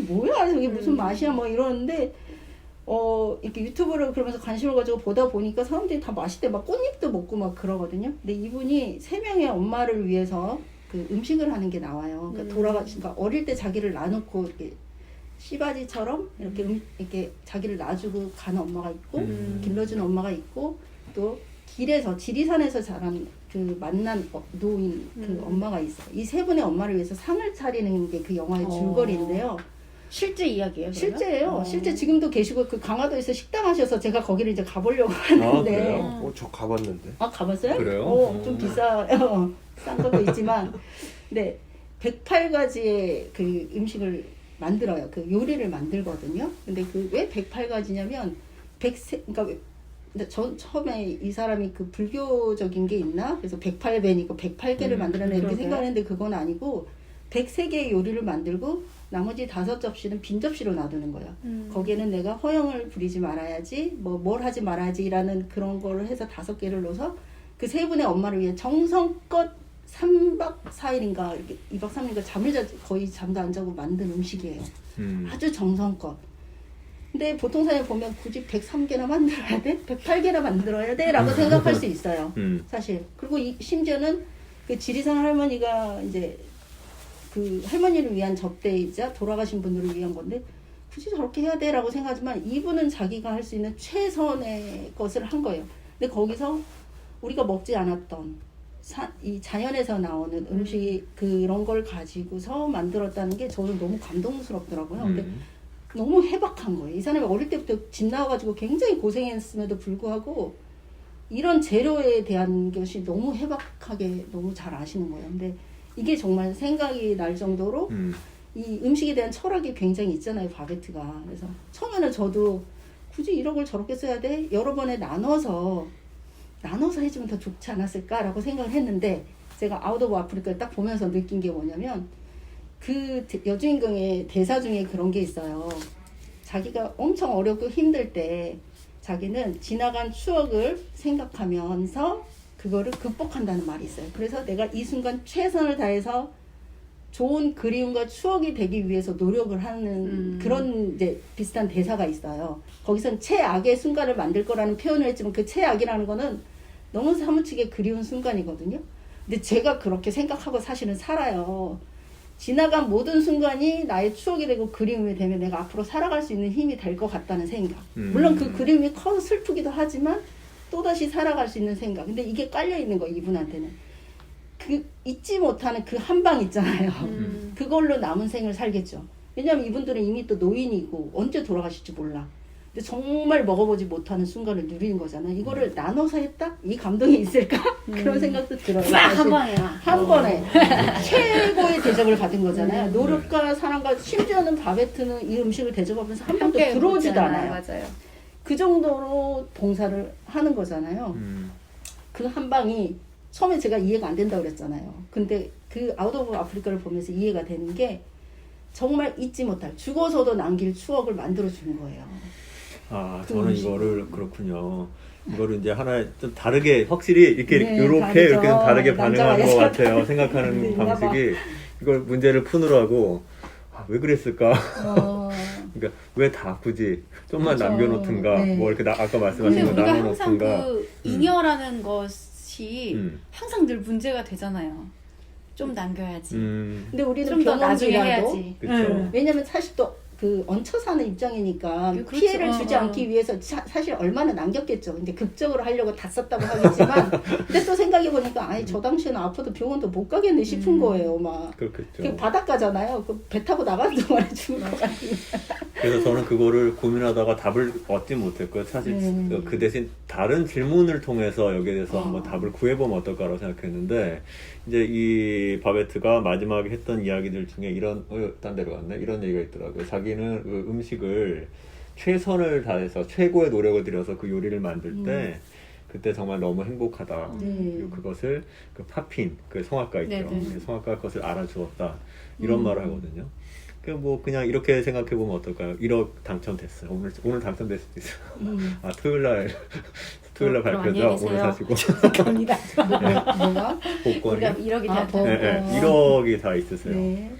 뭐야 이게 무슨 맛이야 뭐 이러는데 이렇게 유튜브를 그러면서 관심을 가지고 보다 보니까 사람들이 다 맛있대 막 꽃잎도 먹고 막 그러거든요. 근데 이분이 3명의 엄마를 위해서 그 음식을 하는 게 나와요. 그러니까 그러니까 어릴 때 자기를 놔놓고 이렇게 씨바지처럼 이렇게 자기를 놔주고 가는 엄마가 있고 길러주는 엄마가 있고 또 길에서 지리산에서 자란 그 만난 노인 그 엄마가 있어요. 이 3분의 엄마를 위해서 상을 차리는 게 그 영화의 줄거리인데요. 실제 이야기예요? 그러면? 실제예요. 실제 지금도 계시고 그 강화도에서 식당 하셔서 제가 거기를 이제 가보려고 하는데. 그래요? 저 가봤는데. 가봤어요? 그래요? 좀 비싸요. 싼 것도 있지만. 근데 108가지의 그 음식을 만들어요. 그 요리를 만들거든요. 근데 그 왜 108가지냐면 그러니까 저 처음에 이 사람이 그 불교적인 게 있나? 그래서 108배니까 108개를 만들어내 이렇게 생각했는데 그건 아니고 103개의 요리를 만들고 나머지 5접시는 빈 접시로 놔두는 거예요. 거기에는 내가 허영을 부리지 말아야지, 뭘 하지 말아야지라는 그런 거를 해서 5개를 넣어서 그 3분의 엄마를 위해 정성껏 3박 4일인가 이렇게 2박 3일인가 거의 잠도 안 자고 만든 음식이에요. 아주 정성껏. 근데 보통 사람이 보면 굳이 103개나 만들어야 돼? 108개나 만들어야 돼? 라고 생각할 수 있어요. 사실. 그리고 심지어는 그 지리산 할머니가 이제 그 할머니를 위한 접대이자 돌아가신 분들을 위한 건데 굳이 저렇게 해야 돼라고 생각하지만 이분은 자기가 할 수 있는 최선의 것을 한 거예요. 근데 거기서 우리가 먹지 않았던 이 자연에서 나오는 음식 그런 걸 가지고서 만들었다는 게 저는 너무 감동스럽더라고요. 근데 너무 해박한 거예요. 이 사람이 어릴 때부터 집 나와가지고 굉장히 고생했음에도 불구하고 이런 재료에 대한 것이 너무 해박하게 너무 잘 아시는 거예요. 근데 이게 정말 생각이 날 정도로 이 음식에 대한 철학이 굉장히 있잖아요, 바베트가. 그래서 처음에는 저도 굳이 1억을 저렇게 써야 돼? 여러 번에 나눠서 해주면 더 좋지 않았을까라고 생각을 했는데 제가 아웃 오브 아프리카를 딱 보면서 느낀 게 뭐냐면 그 여주인공의 대사 중에 그런 게 있어요. 자기가 엄청 어렵고 힘들 때 자기는 지나간 추억을 생각하면서 그거를 극복한다는 말이 있어요. 그래서 내가 이 순간 최선을 다해서 좋은 그리움과 추억이 되기 위해서 노력을 하는 그런 이제 비슷한 대사가 있어요. 거기선 최악의 순간을 만들 거라는 표현을 했지만 그 최악이라는 거는 너무 사무치게 그리운 순간이거든요. 근데 제가 그렇게 생각하고 사실은 살아요. 지나간 모든 순간이 나의 추억이 되고 그리움이 되면 내가 앞으로 살아갈 수 있는 힘이 될 것 같다는 생각. 물론 그 그리움이 커서 슬프기도 하지만 또다시 살아갈 수 있는 생각. 근데 이게 깔려 있는 거예요, 이분한테는. 그 잊지 못하는 그 한 방 있잖아요. 그걸로 남은 생을 살겠죠. 왜냐하면 이분들은 이미 또 노인이고 언제 돌아가실지 몰라. 근데 정말 먹어보지 못하는 순간을 누리는 거잖아요. 이거를 나눠서 했다? 이 감동이 있을까? 그런 생각도 들어요. 한 방이야. 한 번에 최고의 대접을 받은 거잖아요. 노력과 사랑과 심지어는 바베트는 이 음식을 대접하면서 한 번도 함께 들어오지도 먹잖아요. 않아요. 맞아요. 그 정도로 봉사를 하는 거잖아요. 그 한 방이 처음에 제가 이해가 안 된다고 그랬잖아요. 근데 그 아웃 오브 아프리카를 보면서 이해가 되는 게 정말 잊지 못할 죽어서도 남길 추억을 만들어주는 거예요. 아, 그 저는 음식. 이거를 그렇군요. 이거를 이제 하나 좀 다르게 확실히 이렇게 네, 이렇게 다르죠. 이렇게 좀 다르게 남자와 반응하는 것 여자. 같아요. 네, 생각하는 있나 봐. 방식이 이걸 문제를 푸느라고 왜 그랬을까? 그러니까 왜 다 굳이 좀만 그렇죠. 남겨놓든가 네. 뭐 이렇게 아까 근데 말씀하신 거 우리가 항상 나눠놓든가. 그 잉여라는 것이 항상 늘 문제가 되잖아요. 좀 남겨야지. 근데 우리는 좀 더 나중에 병원비라도 해야지. 그렇죠. 왜냐면 사실 또 그 얹혀 사는 입장이니까 그렇죠. 피해를 주지 않기 위해서 사실 얼마나 남겼겠죠. 근데 극적으로 하려고 다 썼다고 하겠지만 근데 또 생각해 보니까 아니 저 당시에는 아파도 병원도 못 가겠네 싶은 거예요. 막 그렇겠죠. 그 바닷가잖아요. 그 배 타고 나가는 동안에 죽을 것 같은. 그래서 저는 그거를 고민하다가 답을 얻지 못했고요. 사실 그 대신 다른 질문을 통해서 여기에 대해서 한번 답을 구해보면 어떨까라고 생각했는데 이제 이 바베트가 마지막에 했던 이야기들 중에 이런 딴 데로 갔네 이런 얘기가 있더라고요. 자기는 그 음식을 최선을 다해서 최고의 노력을 들여서 그 요리를 만들 때 그때 정말 너무 행복하다. 그리고 그것을 그 파핀 그 성악가 있죠. 네네. 그 성악가 그것을 알아주었다. 이런 말을 하거든요. 그 뭐 그냥 이렇게 생각해 보면 어떨까요? 1억 당첨됐어요. 오늘 당첨될 수도 있어요. 아 토요일 날 그럼 발표죠. 안녕히 계세요. 오늘 사시고 겁니다. 뭐가? 복권이 우리가 1억이 다 뭐, 네, 네. 1억이 다 있으세요. 네.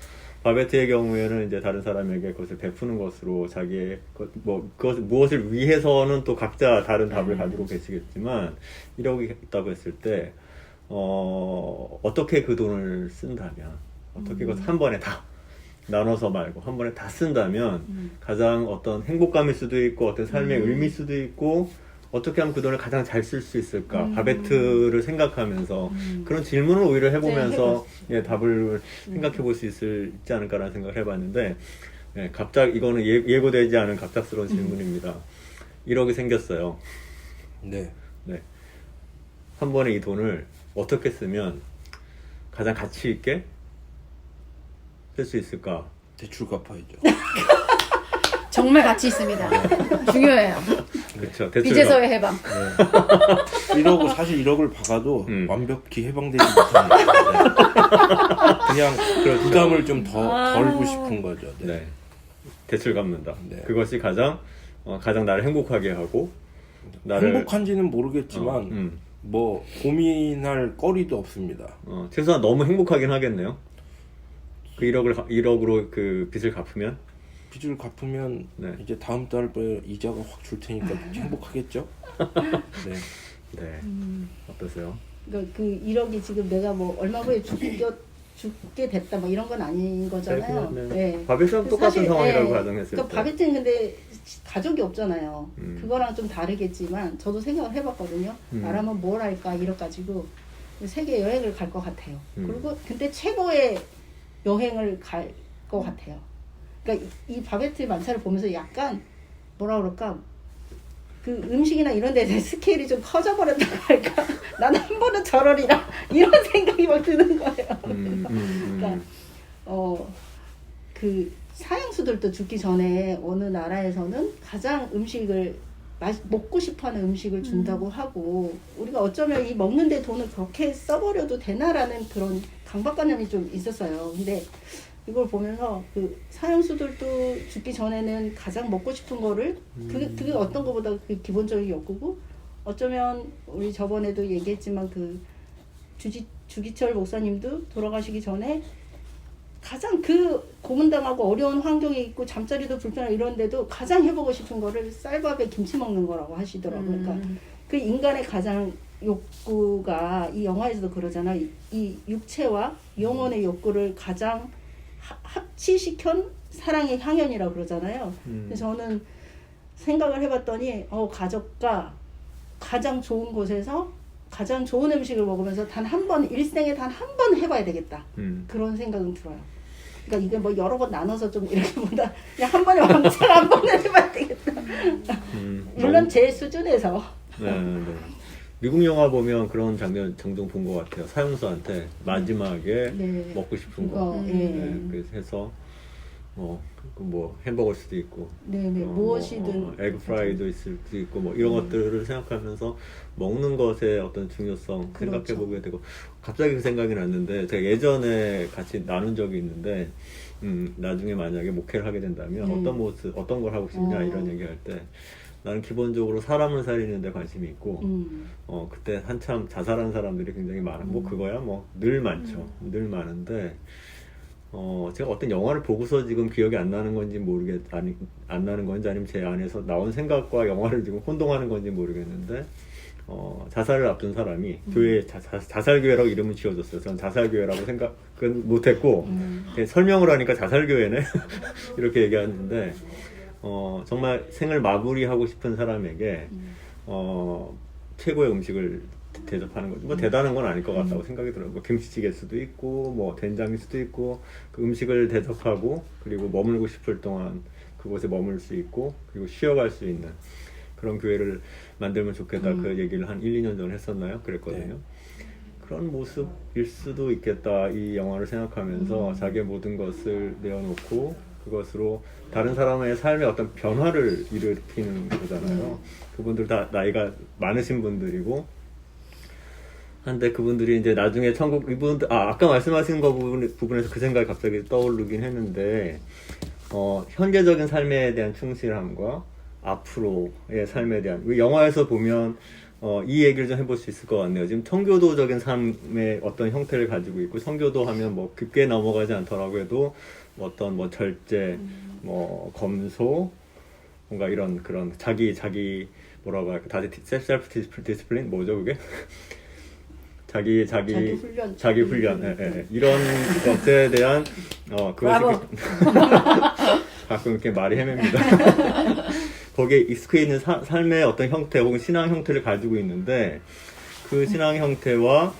바베트의 경우에는 이제 다른 사람에게 그것을 베푸는 것으로 자기의 그것 무엇을 위해서는 또 각자 다른 답을 가지고 계시겠지만 1억이 있다고 했을 때 어떻게 그 돈을 쓴다면 어떻게 그것 한 번에 다 나눠서 말고 한 번에 다 쓴다면 가장 어떤 행복감일 수도 있고 어떤 삶의 의미일 수도 있고 어떻게 하면 그 돈을 가장 잘 쓸 수 있을까 바베트를 생각하면서 그런 질문을 오히려 해보면서 예, 답을 생각해 볼 수 있지 않을까라는 생각을 해봤는데 예, 이거는 예고되지 않은 갑작스러운 질문입니다. 1억이 생겼어요. 네. 네. 한 번에 이 돈을 어떻게 쓰면 가장 가치 있게 쓸 수 있을까? 대출 갚아야죠. 정말 가치 있습니다. 중요해요. 그렇죠. 빚에서의 해방. 네. 1억 사실 1억을 박아도 완벽히 해방되지 못합니다. 그냥 부담을 좀 덜고 싶은 거죠. 네. 네. 대출 갚는다. 네. 그것이 가장 나를 행복하게 하고 나를 행복한지는 모르겠지만 뭐 고민할 거리도 없습니다. 최소한 너무 행복하긴 하겠네요. 그 1억으로 그 빚을 갚으면 빚을 갚으면 네. 이제 다음 달에 이자가 확 줄 테니까 행복하겠죠? 네. 네. 어떠세요? 그러니까 그 1억이 지금 내가 뭐 얼마 후에 죽게 됐다 뭐 이런 건 아닌 거잖아요. 네. 네. 바베트랑 똑같은 사실, 상황이라고 네. 가정했을 그러니까 때. 바베트는 근데 가족이 없잖아요. 음. 그거랑 좀 다르겠지만 저도 생각을 해봤거든요. 나라면 뭘 할까 이래가지고 세계 여행을 갈 것 같아요. 그리고 근데 최고의 여행을 갈 것 같아요. 그러니까 이 바베트 만찬을 보면서 약간 뭐라 그럴까 그 음식이나 이런 데 대해 스케일이 좀 커져버렸다고 할까? 나는 한 번은 저러리라 이런 생각이 막 드는 거예요. 그러니까 그 사형수들도 죽기 전에 어느 나라에서는 가장 음식을 먹고 싶어하는 음식을 준다고 하고 우리가 어쩌면 이 먹는데 돈을 그렇게 써버려도 되나라는 그런 강박관념이 좀 있었어요. 근데 이걸 보면서 그 사형수들도 죽기 전에는 가장 먹고 싶은 거를 그게 어떤 거보다 그 기본적인 욕구고 어쩌면 우리 저번에도 얘기했지만 그 주기철 목사님도 돌아가시기 전에 가장 그 고문당하고 어려운 환경에 있고 잠자리도 불편하고 이런데도 가장 해보고 싶은 거를 쌀밥에 김치 먹는 거라고 하시더라고요. 그러니까 그 인간의 가장 욕구가 이 영화에서도 그러잖아. 이 육체와 영혼의 욕구를 가장 합치시킨 사랑의 향연이라고 그러잖아요. 그래서 저는 생각을 해봤더니 가족과 가장 좋은 곳에서 가장 좋은 음식을 먹으면서 단 한 번 일생에 단 한 번 해봐야 되겠다. 그런 생각은 들어요. 그러니까 이게 뭐 여러 번 나눠서 좀 이렇게보다 그냥 한 번에 왕창 한 번에 해봐야 되겠다. 물론 제 수준에서. 네. 미국 영화 보면 그런 장면 종종 본 것 같아요. 사형수한테 마지막에 네. 먹고 싶은 거. 네. 그래서 해서 뭐 햄버거일 수도 있고, 무엇이든 에그 프라이도 있을 수도 있고, 뭐 이런 것들을 생각하면서 먹는 것의 어떤 중요성 그렇죠. 생각해보게 되고, 갑자기 그 생각이 났는데 제가 예전에 같이 나눈 적이 있는데, 나중에 만약에 목회를 하게 된다면 어떤 모습, 어떤 걸 하고 싶냐 이런 얘기할 때. 나는 기본적으로 사람을 살리는 데 관심이 있고 그때 한참 자살한 사람들이 굉장히 많아. 뭐 그거야 뭐 늘 많죠. 늘 많은데 제가 어떤 영화를 보고서 지금 기억이 안 나는 건지 안 나는 건지 아니면 제 안에서 나온 생각과 영화를 지금 혼동하는 건지 모르겠는데 자살을 앞둔 사람이 교회 자살교회라고 이름을 지어줬어요. 저는 자살교회라고 생각은 못했고 설명을 하니까 자살교회네 이렇게 얘기하는데 정말 생을 마무리하고 싶은 사람에게 최고의 음식을 대접하는 거죠. 뭐 대단한 건 아닐 것 같다고 생각이 들어요. 뭐 김치찌개일 수도 있고 뭐 된장일 수도 있고 그 음식을 대접하고 그리고 머물고 싶을 동안 그곳에 머물 수 있고 그리고 쉬어갈 수 있는 그런 교회를 만들면 좋겠다. 그 얘기를 한 1, 2년 전에 했었나요? 그랬거든요. 네. 그런 모습일 수도 있겠다. 이 영화를 생각하면서 자기의 모든 것을 내어놓고 그것으로 다른 사람의 삶에 어떤 변화를 일으키는 거잖아요. 그분들 다 나이가 많으신 분들이고 한데 그분들이 이제 나중에 이분들 아까 말씀하신 거 부분에서 그 생각이 갑자기 떠오르긴 했는데 현재적인 삶에 대한 충실함과 앞으로의 삶에 대한 영화에서 보면 이 얘기를 좀 해볼 수 있을 것 같네요. 지금 청교도적인 삶의 어떤 형태를 가지고 있고 청교도 하면 뭐 깊게 넘어가지 않더라고 해도 어떤 뭐 절제, 뭐 검소, 뭔가 이런 그런 자기 뭐라고 할까 다들 셀프 디스플린 뭐죠 그게? 자기 훈련 이런 것에 대한 그것이 가끔 이렇게 말이 헤맵니다. 거기에 익숙해 있는 삶의 어떤 형태 혹은 신앙 형태를 가지고 있는데 그 신앙 형태와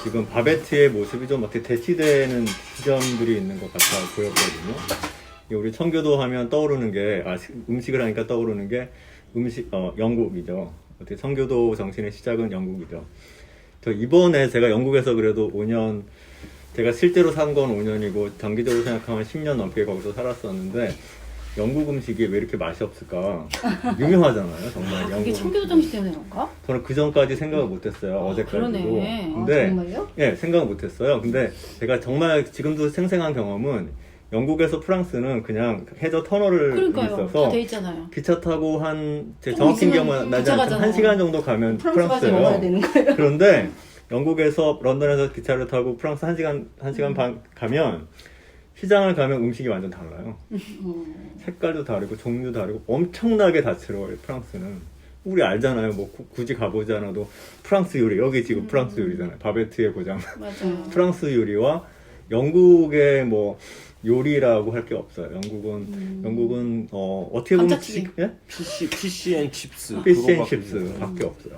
지금 바베트의 모습이 좀 어떻게 대치되는 지점들이 있는 것 같아 보였거든요. 우리 청교도 하면 떠오르는 게 음식을 하니까 떠오르는 게 영국이죠. 어떻게 청교도 정신의 시작은 영국이죠. 저 이번에 제가 영국에서 그래도 5년 제가 실제로 산 건 5년이고 장기적으로 생각하면 10년 넘게 거기서 살았었는데 영국 음식이 왜 이렇게 맛이 없을까? 유명하잖아요, 정말. 그게 청교도 정신 때문에 그런가? 저는 그 전까지 생각을 못했어요, 어제까지도. 그러네. 근데 정말요? 예, 생각을 못했어요. 근데 제가 정말 지금도 생생한 경험은 영국에서 프랑스는 그냥 해저 터널을 그러니까요. 있어서 다 돼 있잖아요. 기차 타고 제 정확히 기억은 나지 않지만 1시간 정도 가면 프랑스까지 먹어야 프랑스예요. 되는 거예요. 그런데 영국에서 런던에서 기차를 타고 프랑스 1시간 반 가면 시장을 가면 음식이 완전 달라요. 색깔도 다르고 종류 다르고 엄청나게 다채로워요. 프랑스는. 우리 알잖아요. 뭐 굳이 가보지 않아도 프랑스 요리 여기 지금 프랑스 요리잖아요. 바베트의 고장. 맞아요. 프랑스 요리와 영국의 뭐 요리라고 할 게 없어요. 영국은 어떻게 보면 감자튀김. 예? 피시앤칩스 피시앤칩스 밖에 없어요.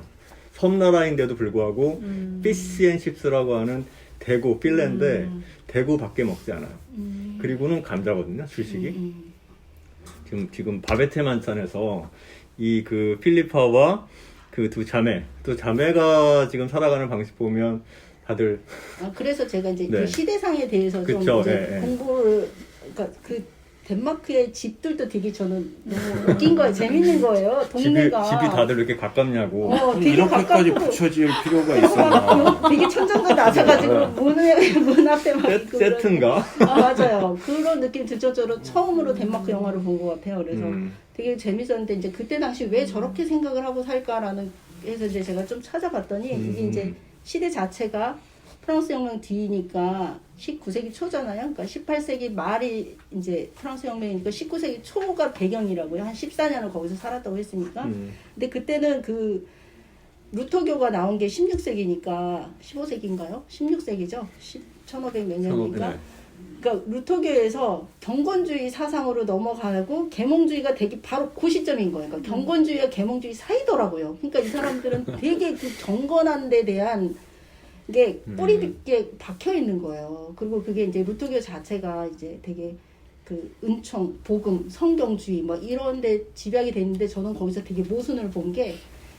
섬나라인데도 불구하고 피시앤칩스라고 하는 대구 핀란드 대구밖에 먹지 않아요. 그리고는 감자거든요. 주식이. 지금 바베테 만찬에서 이 그 필리파와 그 두 자매, 또 자매가 지금 살아가는 방식 보면 다들 그래서 제가 이제 네. 그 시대상에 대해서 좀 그쵸, 이제 예, 예. 공부를 그러니까 그 덴마크의 집들도 되게 저는 너무 웃긴 거예요. 재밌는 거예요. 동네가 집이 다들 이렇게 가깝냐고. 되게 이렇게까지 가깝고 붙여질 필요가 있었나? 되게 천장도 낮아가지고 문 앞에 막 있고 세트인가? 맞아요. 그런 느낌 들 정도로 처음으로 덴마크 영화를 본 것 같아요. 그래서 되게 재밌었는데 이제 그때 당시 왜 저렇게 생각을 하고 살까라는 해서 이제 제가 좀 찾아봤더니 이게 이제 시대 자체가 프랑스 혁명 뒤니까 19세기 초잖아요. 그러니까 18세기 말이 이제 프랑스 혁명이니까 19세기 초가 배경이라고요. 한 14년을 거기서 살았다고 했으니까. 근데 그때는 그 루터교가 나온 게 16세기니까 15세기인가요? 16세기죠. 1500 몇 년이니까. 네. 그러니까 루터교에서 경건주의 사상으로 넘어가고 계몽주의가 되게 바로 그 시점인 거예요. 그러니까 경건주의와 계몽주의 사이더라고요. 그러니까 이 사람들은 되게 그 경건한 데 대한 게 뿌리 깊게 박혀 있는 거예요. 그리고 그게 이제 루터교 자체가 이제 되게 그 은총, 복음, 성경주의 뭐 이런 데 집약이 됐는데 저는 거기서 되게 모순을 본 게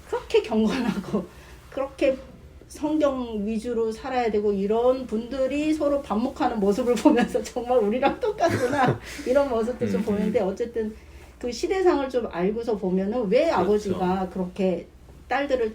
그렇게 경건하고 그렇게 성경 위주로 살아야 되고 이런 분들이 서로 반목하는 모습을 보면서 정말 우리랑 똑같구나 이런 모습도 좀 보는데 어쨌든 그 시대상을 좀 알고서 보면은 왜 그렇죠. 아버지가 그렇게 딸들을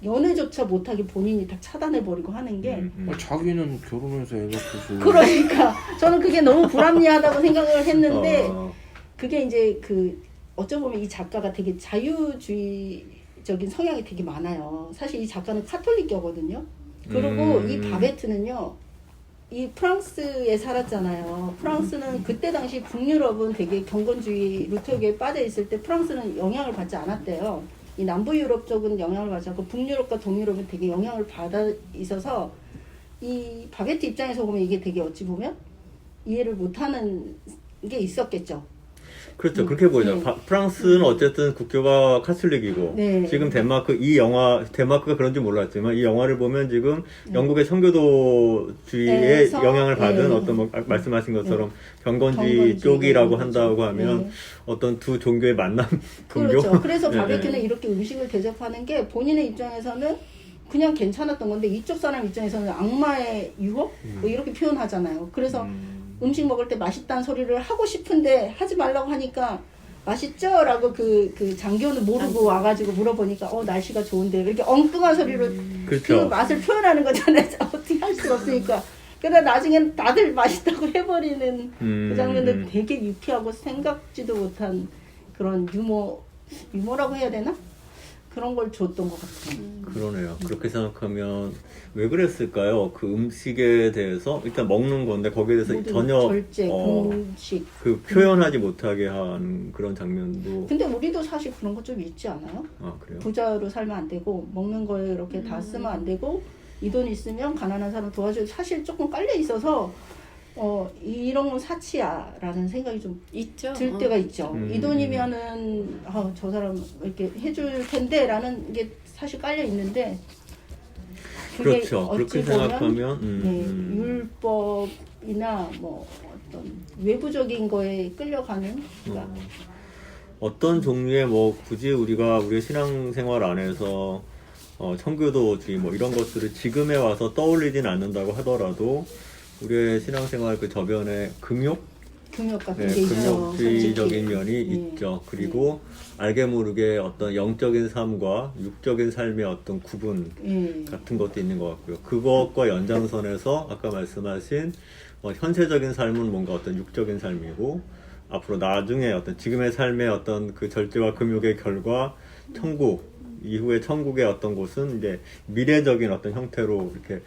연애조차 못하게 본인이 다 차단해버리고 하는 게 자기는 결혼해서 애 낳고서 그러니까 저는 그게 너무 불합리하다고 생각을 했는데 어, 그게 이제 그 어쩌면 이 작가가 되게 자유주의적인 성향이 되게 많아요. 사실 이 작가는 카톨릭교거든요. 그리고 이 바베트는요. 이 프랑스에 살았잖아요. 프랑스는 그때 당시 북유럽은 되게 경건주의 루터교에 빠져 있을 때 프랑스는 영향을 받지 않았대요. 이 남부 유럽 쪽은 영향을 받지 않고 북유럽과 동유럽은 되게 영향을 받아 있어서 이 바베트 입장에서 보면 이게 되게 어찌 보면 이해를 못하는 게 있었겠죠. 그렇죠. 그렇게 보이죠. 프랑스는 어쨌든 국교가 카톨릭이고 네. 지금 데마크가 그런지 몰랐지만 이 영화를 보면 지금 영국의 청교도주의에 에서, 영향을 받은 네. 어떤 뭐 말씀하신 것처럼 경건주의 경건주의 쪽이라고 이런 한다고 거죠. 하면 네. 어떤 두 종교의 만남 그렇죠. 종교. 그래서 네, 바베큐는 네. 이렇게 음식을 대접하는 게 본인의 입장에서는 그냥 괜찮았던 건데 이쪽 사람 입장에서는 악마의 유혹? 뭐 이렇게 표현하잖아요. 그래서 음식 먹을 때 맛있다는 소리를 하고 싶은데 하지 말라고 하니까 맛있죠? 라고 그 장교는 모르고 와가지고 물어보니까 날씨가 좋은데 이렇게 엉뚱한 소리로 그 그렇죠. 맛을 표현하는 거잖아요. 어떻게 할 수가 없으니까. 그러다 나중엔 다들 맛있다고 해버리는 그 장면은 되게 유쾌하고 생각지도 못한 그런 유머라고 해야 되나? 그런 걸 줬던 것 같아요. 그러네요. 그렇게 생각하면 왜 그랬을까요? 그 음식에 대해서 일단 먹는 건데 거기에 대해서 모든 전혀 절제, 공식. 그 표현하지 못하게 하는 그런 장면도 근데 우리도 사실 그런 거 좀 있지 않아요? 그래요. 부자로 살면 안 되고 먹는 거에 이렇게 다 쓰면 안 되고 이 돈 있으면 가난한 사람 도와줘. 사실 조금 깔려 있어서 이런 건 사치야라는 생각이 좀 있죠. 들 때가 있죠. 이 돈이면은 저 사람 이렇게 해줄 텐데라는 게 사실 깔려 있는데 그게 그렇죠. 어찌 그렇게 보면 생각하면 율법이나 뭐 어떤 외부적인 거에 끌려가는 그러니까 어떤 종류의 뭐 굳이 우리의 신앙생활 안에서 청교도주의 뭐 이런 것들을 지금에 와서 떠올리진 않는다고 하더라도 우리의 신앙생활 그 저변에 금욕 같은 게 있죠. 금욕주의적인 면이 네. 있죠. 그리고 알게 모르게 어떤 영적인 삶과 육적인 삶의 어떤 구분 네. 같은 것도 있는 것 같고요. 그것과 연장선에서 아까 말씀하신 현세적인 삶은 뭔가 어떤 육적인 삶이고 앞으로 나중에 어떤 지금의 삶의 어떤 그 절제와 금욕의 결과 천국 이후에 천국의 어떤 곳은 이제 미래적인 어떤 형태로 이렇게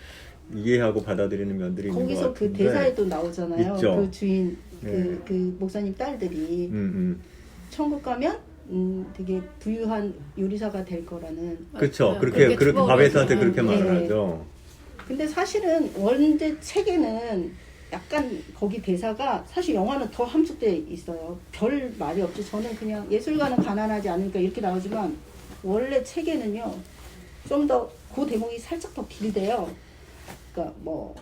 이해하고 받아들이는 면들이 있는 것 거기서 그 같은데 대사에도 나오잖아요. 있죠. 그 주인 네. 그 목사님 딸들이 천국 가면 되게 부유한 요리사가 될 거라는 그렇죠. 맞아요. 그렇게 그렇게 바베트한테 추억이 그렇게 있어요. 말을 네. 하죠. 근데 사실은 원제 책에는 약간 거기 대사가 사실 영화는 더 함축돼 있어요. 별 말이 없죠. 저는 그냥 예술가는 가난하지 않으니까 이렇게 나오지만 원래 책에는요 좀 더 그 대목이 살짝 더 길대요. 그러니까 뭐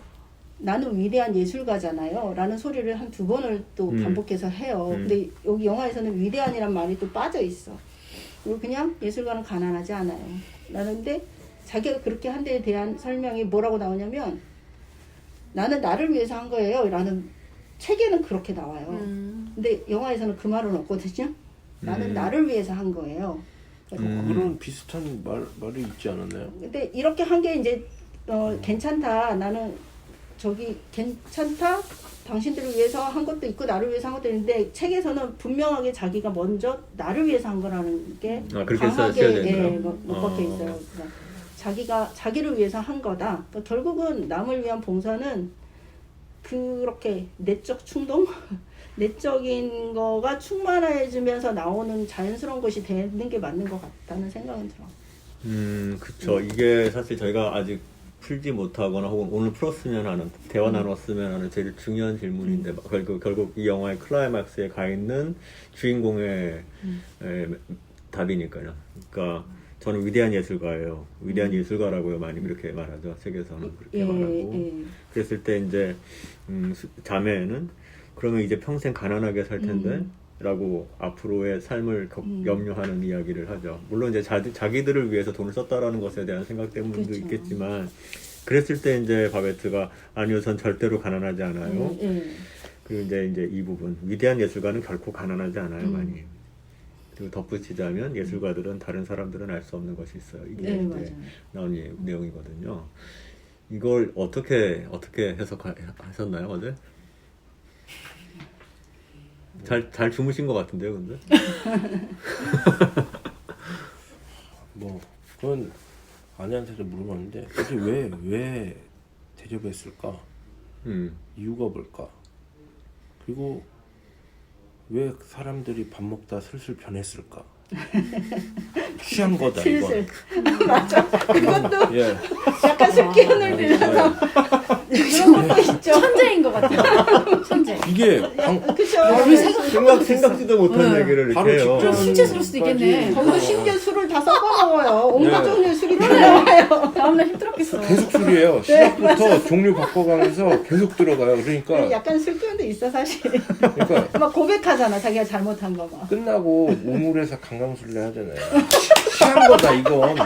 나는 위대한 예술가잖아요 라는 소리를 한 2번을 또 반복해서 해요. 근데 여기 영화에서는 위대한이란 말이 또 빠져 있어. 그리고 그냥 예술가는 가난하지 않아요 라는데 자기가 그렇게 한 데에 대한 설명이 뭐라고 나오냐면 나는 나를 위해서 한 거예요 라는 책에는 그렇게 나와요. 근데 영화에서는 그 말은 없거든요. 나는 나를 위해서 한 거예요. 그런 비슷한 말이 있지 않았나요? 근데 이렇게 한 게 이제 괜찮다. 나는 저기 괜찮다. 당신들을 위해서 한 것도 있고 나를 위해서 한 것도 있는데 책에서는 분명하게 자기가 먼저 나를 위해서 한 거라는 게 그렇게 강하게 써야 되나요? 못 박혀 있어요. 그러니까 자기를 위해서 한 거다. 그러니까 결국은 남을 위한 봉사는 그렇게 내적 충동, 내적인 거가 충만해지면서 나오는 자연스러운 것이 되는 게 맞는 것 같다는 생각은 들어. 그쵸. 이게 사실 저희가 아직 풀지 못하거나 혹은 오늘 풀었으면 하는, 대화 나눴으면 하는 제일 중요한 질문인데, 결국 이 영화의 클라이막스에 가 있는 주인공의 답이니까요. 그러니까 저는 위대한 예술가예요. 위대한 예술가라고요. 많이 이렇게 말하죠. 책에서는 그렇게 말하고. 그랬을 때 이제 자매는 그러면 이제 평생 가난하게 살 텐데 라고 앞으로의 삶을 염려하는 이야기를 하죠. 물론 이제 자기들을 위해서 돈을 썼다라는 것에 대한 생각 때문도 그렇죠. 있겠지만 그랬을 때 이제 바베트가 아니요 전 절대로 가난하지 않아요. 그리고 이제 이 부분 위대한 예술가는 결코 가난하지 않아요. 많이. 그리고 덧붙이자면 예술가들은 다른 사람들은 알 수 없는 것이 있어요. 이게 네, 이제 맞아요. 나온 내용이거든요. 이걸 어떻게 해석하셨나요 어제? 잘 주무신 것 같은데요, 근데? 뭐 그건 아내한테도 물어봤는데 도대체 왜 대접했을까? 이유가 뭘까? 그리고 왜 사람들이 밥 먹다 슬슬 변했을까? 취한 거다 슬슬. 이건. 맞아. 그것도 예. 약간 술기운을 빌려서 그런 것도 있죠. 천재인 것 같아요. 천재. 이게 그쵸. 생각지도 못한 얘기를 바로 이렇게 해요. 직접 신체스러울 수도 있겠네. 거기서 심지어 술을 다 섞어 먹어요. 온갖 네. 종류의 술이 다 나와요. 다음날 힘들었겠어. 계속 술이에요. 시작부터 종류 바꿔가면서 계속 들어가요. 그러니까 약간 술기운도 있어 사실. 그러니까 막 고백하잖아 자기가 잘못한 거 막. 끝나고 우물에서 강강술래 하잖아요. 취한 거다 이건.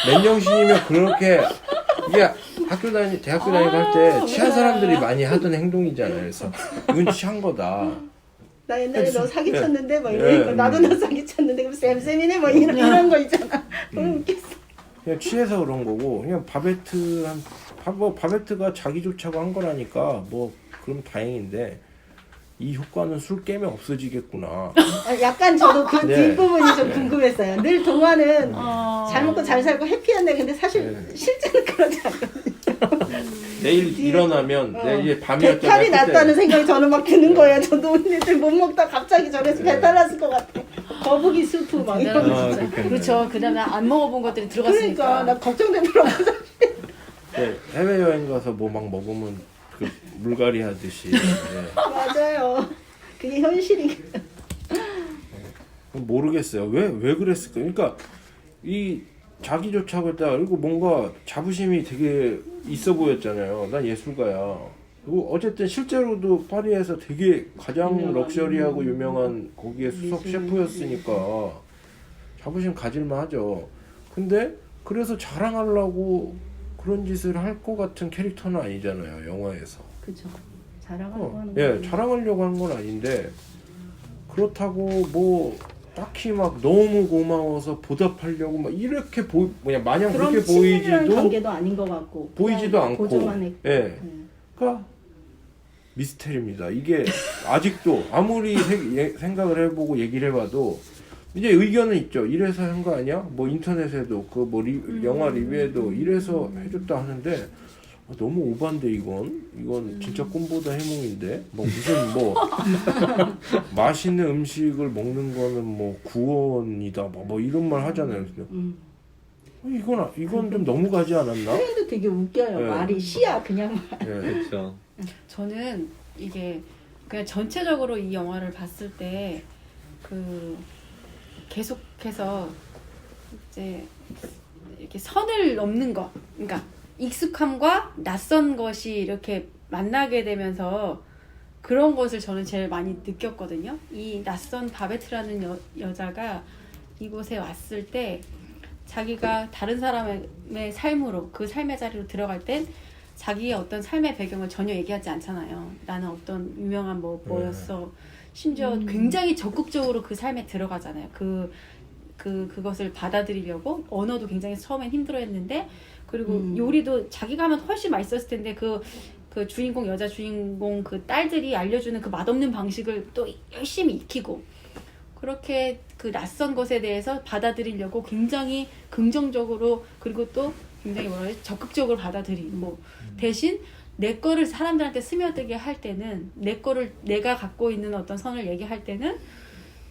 맨정신이면 그렇게 이게 대학교 다니고 할 때 취한 사람들이 많이 하던 행동이잖아요. 그래서 이건 취한 거다. 나 옛날에 너 사기쳤는데 뭐 예. 이런 거 나도 너 사기쳤는데 그럼 쌤쌤이네 뭐 이런 거 있잖아. 너무 웃겼어. 그냥 취해서 그런 거고 그냥 바베트가 자기 좋자고 한 거라니까 뭐 그럼 다행인데 이 효과는 술 깨면 없어지겠구나. 약간 저도 그 네. 뒷부분이 좀 궁금했어요. 늘 동화는 잘 먹고 잘 살고 해피한데 근데 사실 실제는 그렇지 않거든요. 내일 일어나면 내일 밤이었잖아요. 배탈이 그때. 났다는 생각이 저는 막 드는 거예요. 저도 언니들 못 먹다 갑자기 저래서 배탈 났을 것 같아. 거북이 스프 막 이런 거. 진짜. 그렇겠네. 그렇죠. 그다음에 안 먹어본 것들이 들어갔으니까. 그러니까 나 걱정되더라고. 네, 해외여행 가서 뭐 막 먹으면 그 물갈이 하듯이 맞아요. 그게 현실이. 모르겠어요. 왜 그랬을까? 그러니까 이 자기 좋자고 했다. 그리고 뭔가 자부심이 되게 있어 보였잖아요. 난 예술가야. 그리고 어쨌든 실제로도 파리에서 되게 가장 럭셔리하고 유명한 거기에 수석 셰프였으니까 자부심 가질만 하죠. 근데 그래서 자랑하려고 그런 짓을 할 것 같은 캐릭터는 아니잖아요. 영화에서. 그렇죠. 자랑하려고 하는 거. 예, 자랑하려고 하는 건 아닌데 그렇다고 뭐 딱히 막 너무 고마워서 보답하려고 막 이렇게 마냥 그런 그렇게 친밀한 보이지도 관계도 아닌 것 같고. 보이지도 그냥 않고. 보조만 했고. 예. 그러니까 미스테리입니다. 이게 아직도 아무리 생각을 해보고 얘기를 해봐도 이제 의견은 있죠. 이래서 한 거 아니야? 뭐 인터넷에도 그 뭐 영화 리뷰에도 이래서 해줬다 하는데 너무 오반데 이건 진짜 꿈보다 해몽인데 뭐 무슨 뭐 맛있는 음식을 먹는 거는 뭐 구원이다 뭐 이런 말 하잖아요. 이건 좀 너무 가지 않았나? 표현도 되게 웃겨요. 네. 말이 시야 그냥 말. 예. 그렇죠. 저는 이게 그냥 전체적으로 이 영화를 봤을 때 그 계속해서 이제 이렇게 선을 넘는 거, 그러니까 익숙함과 낯선 것이 이렇게 만나게 되면서 그런 것을 저는 제일 많이 느꼈거든요. 이 낯선 바베트라는 여자가 이곳에 왔을 때 자기가 다른 사람의 삶으로 그 삶의 자리로 들어갈 땐 자기의 어떤 삶의 배경을 전혀 얘기하지 않잖아요. 나는 어떤 유명한 뭐였어. 심지어 굉장히 적극적으로 그 삶에 들어가잖아요. 그것을 받아들이려고 언어도 굉장히 처음엔 힘들어했는데 그리고 요리도 자기가 하면 훨씬 맛있었을 텐데 그 주인공 여자 주인공 그 딸들이 알려주는 그 맛없는 방식을 또 열심히 익히고 그렇게 그 낯선 것에 대해서 받아들이려고 굉장히 긍정적으로 그리고 또 굉장히 적극적으로 받아들이고 대신 내 거를 사람들한테 스며들게 할 때는 내 거를 내가 갖고 있는 어떤 선을 얘기할 때는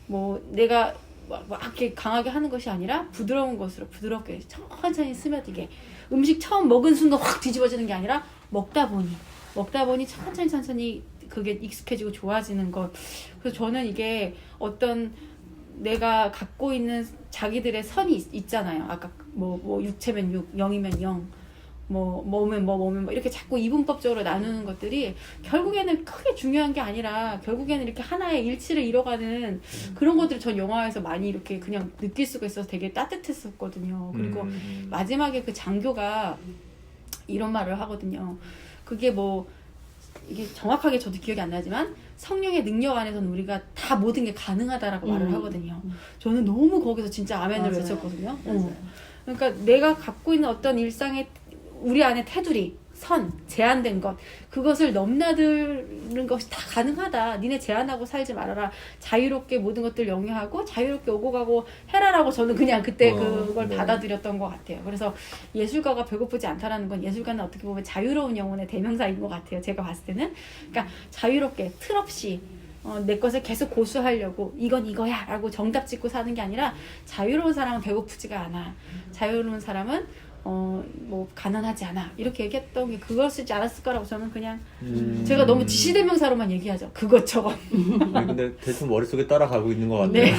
뭐 내가 막 이렇게 강하게 하는 것이 아니라 부드러운 것으로 부드럽게 천천히 스며들게 음식 처음 먹은 순간 확 뒤집어지는 게 아니라 먹다 보니 천천히 그게 익숙해지고 좋아지는 것. 그래서 저는 이게 어떤 내가 갖고 있는 자기들의 선이 있잖아요. 아까 뭐 육체면 6, 영이면 0, 뭐면 이렇게 자꾸 이분법적으로 나누는 것들이 결국에는 크게 중요한 게 아니라 결국에는 이렇게 하나의 일치를 이뤄가는 그런 것들을 전 영화에서 많이 이렇게 그냥 느낄 수가 있어서 되게 따뜻했었거든요. 그리고 마지막에 그 장교가 이런 말을 하거든요. 그게 뭐 이게 정확하게 저도 기억이 안 나지만 성령의 능력 안에서는 우리가 다 모든 게 가능하다라고 말을 하거든요. 저는 너무 거기서 진짜 아멘을 맞아요. 외쳤거든요. 맞아요. 그러니까 내가 갖고 있는 어떤 일상의 우리 안에 테두리, 선, 제한된 것 그것을 넘나드는 것이 다 가능하다. 니네 제한하고 살지 말아라. 자유롭게 모든 것들 영위하고 자유롭게 오고 가고 해라라고 저는 그냥 그때 그걸 네. 받아들였던 것 같아요. 그래서 예술가가 배고프지 않다라는 건 예술가는 어떻게 보면 자유로운 영혼의 대명사인 것 같아요. 제가 봤을 때는. 그러니까 자유롭게 틀 없이 내 것을 계속 고수하려고 이건 이거야 라고 정답 짓고 사는 게 아니라 자유로운 사람은 배고프지가 않아. 자유로운 사람은 뭐 가난하지 않아 이렇게 얘기했던 게 그것이지 않았을까라고 저는 그냥 제가 너무 지시대명사로만 얘기하죠. 그것저것. 아니, 근데 대충 머릿속에 따라가고 있는 것 같아요. 네.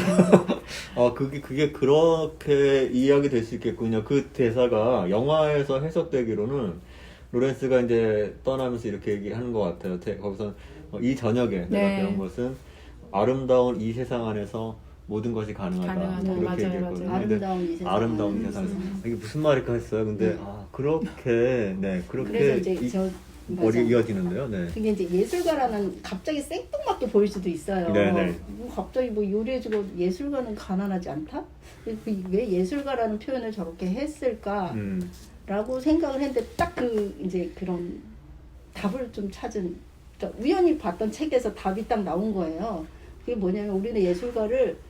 그게 그렇게 이해하게 될 수 있겠군요. 그 대사가 영화에서 해석되기로는 로렌스가 이제 떠나면서 이렇게 얘기하는 것 같아요. 거기서 이 저녁에 내가 네. 배운 것은 아름다운 이 세상 안에서 모든 것이 가능하다. 가능하다. 그렇게 맞아요, 얘기했거든요. 맞아요. 근데 아름다운 이 세상. 아름다운 이 세상에서 이게 무슨 말일까 했어요. 근데 그렇게 그래서 이제 저 머리가 맞아. 이어지는데요. 네. 그게 이제 예술가라는 갑자기 생뚱맞게 보일 수도 있어요. 네네. 뭐 갑자기 뭐 요리해주고 예술가는 가난하지 않다? 왜 예술가라는 표현을 저렇게 했을까라고 생각을 했는데 딱 이제 그런 답을 좀 찾은. 그러니까 우연히 봤던 책에서 답이 딱 나온 거예요. 그게 뭐냐면 우리는 예술가를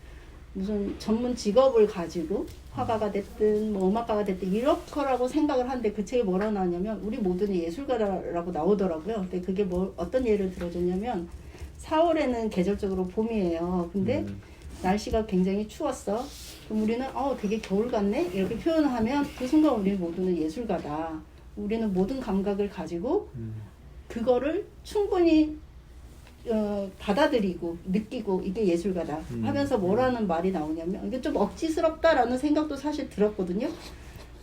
무슨 전문 직업을 가지고 화가가 됐든 뭐 음악가가 됐든 이럴 거라고 생각을 하는데 그 책에 뭐라고 나왔냐면 우리 모두는 예술가라고 나오더라고요. 근데 그게 어떤 예를 들어줬냐면 4월에는 계절적으로 봄이에요. 근데 날씨가 굉장히 추웠어. 그럼 우리는 되게 겨울 같네? 이렇게 표현하면 그 순간 우리 모두는 예술가다. 우리는 모든 감각을 가지고 그거를 충분히 받아들이고 느끼고 이게 예술가다 하면서 뭐라는 말이 나오냐면 이게 좀 억지스럽다라는 생각도 사실 들었거든요.